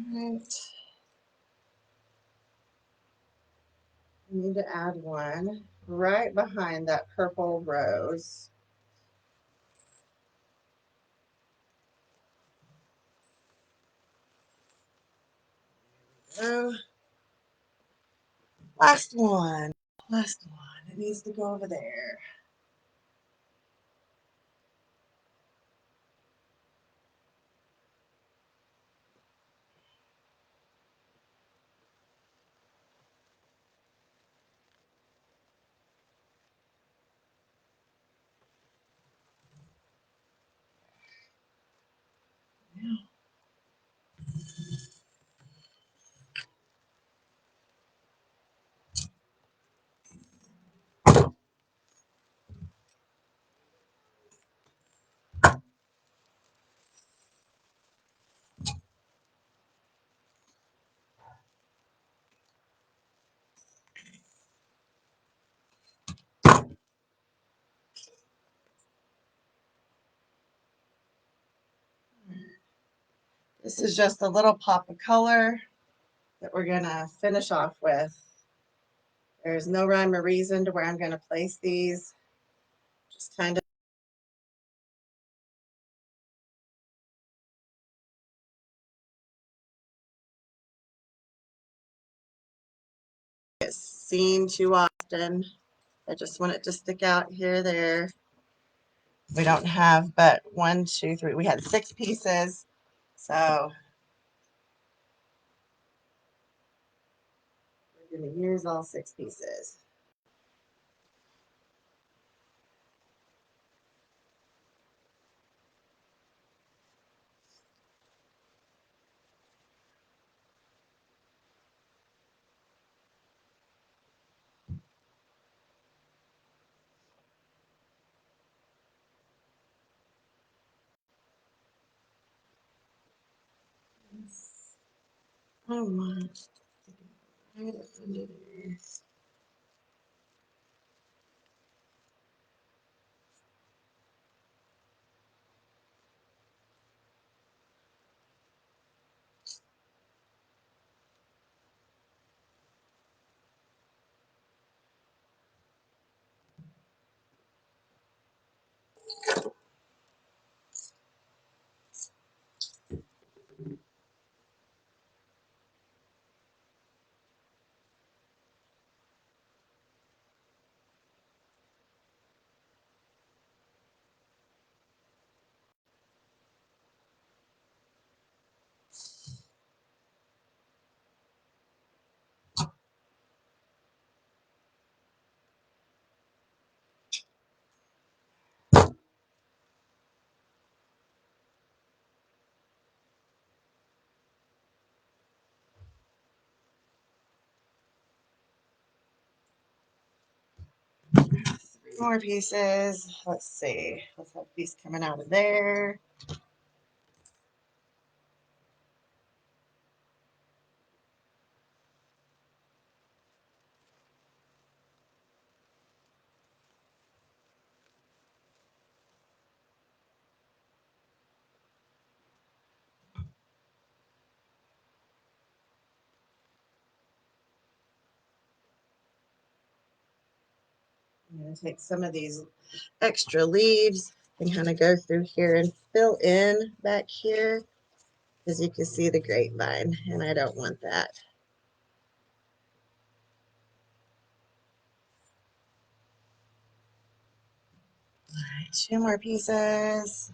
Speaker 1: Right. We need to add one right behind that purple rose. Oh, last one. Last one. It needs to go over there. This is just a little pop of color. that we're gonna finish off with. There's no rhyme or reason to where I'm gonna place these. Just kind of get seen too often. I just want it to stick out here, there. We don't have but 1, 2, 3. We had 6 pieces. So we're going to use all 6 pieces. I want right under there. More pieces. Let's see. Let's have a piece coming out of there. I'm going to take some of these extra leaves and kind of go through here and fill in back here, as you can see the grapevine, and I don't want that. All right, 2 more pieces.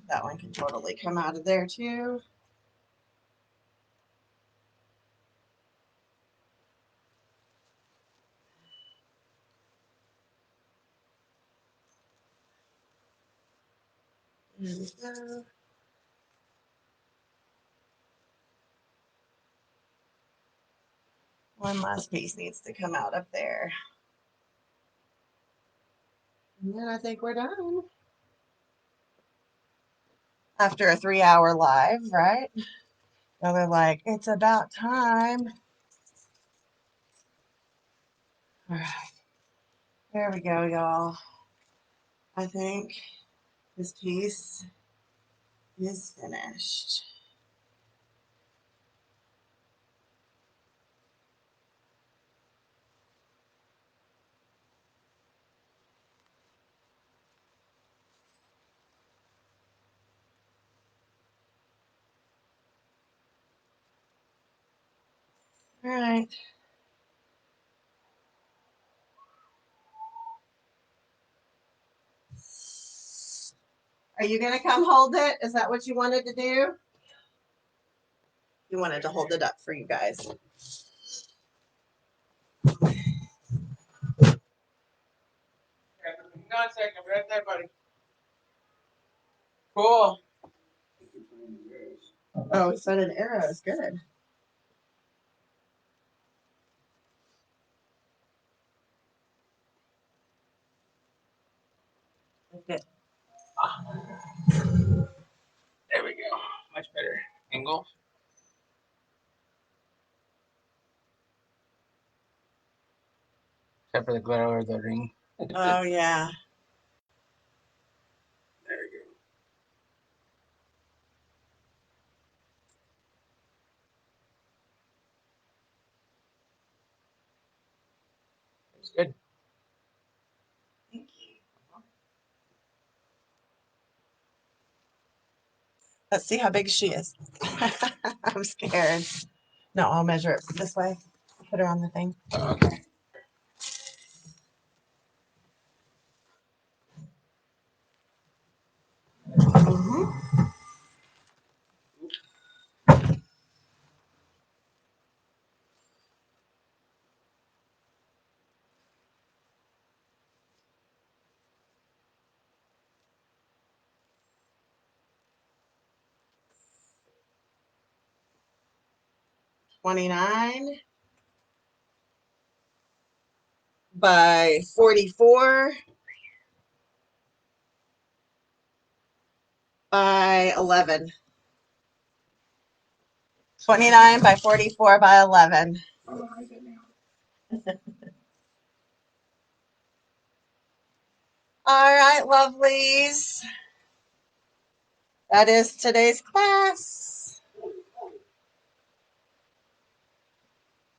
Speaker 1: That one can totally come out of there too. There we go. One last piece needs to come out up there. And then I think we're done. After a 3-hour live, right? So they're like, it's about time. All right. There we go, y'all. I think this piece is finished. All right. Are you going to come hold it? Is that what you wanted to do? You wanted to hold it up for you guys.
Speaker 2: Hang on a second, right there, buddy. Cool.
Speaker 1: Oh, we set an arrow. It's good. Okay.
Speaker 2: There we go. Much better angle. Except for the glare over the ring.
Speaker 1: Oh, yeah.
Speaker 2: There we go. Good.
Speaker 1: Thank you. Let's see how big she is. I'm scared. No, I'll measure it this way. Put her on the thing.
Speaker 2: Okay.
Speaker 1: Mm-hmm. 29 by 44 by 11. 29 by 44 by 11.
Speaker 2: Oh, I did now.
Speaker 1: All right, lovelies. That is today's class.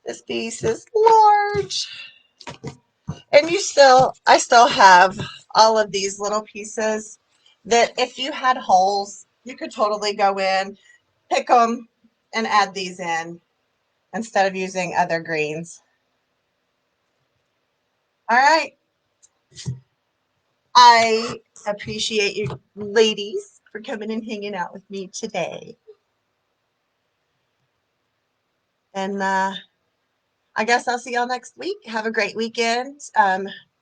Speaker 1: This piece is large. And I still have all of these little pieces that if you had holes, you could totally go in, pick them, and add these in instead of using other greens. All right. I appreciate you ladies for coming and hanging out with me today. And I guess I'll see y'all next week. Have a great weekend.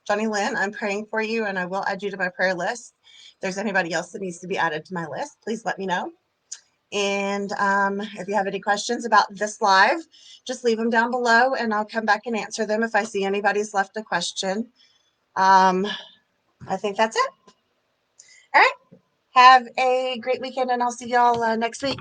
Speaker 1: Johnny Lynn, I'm praying for you, and I will add you to my prayer list. If there's anybody else that needs to be added to my list, please let me know. And if you have any questions about this live, just leave them down below, and I'll come back and answer them if I see anybody's left a question. I think that's it. All right. Have a great weekend, and I'll see y'all next week.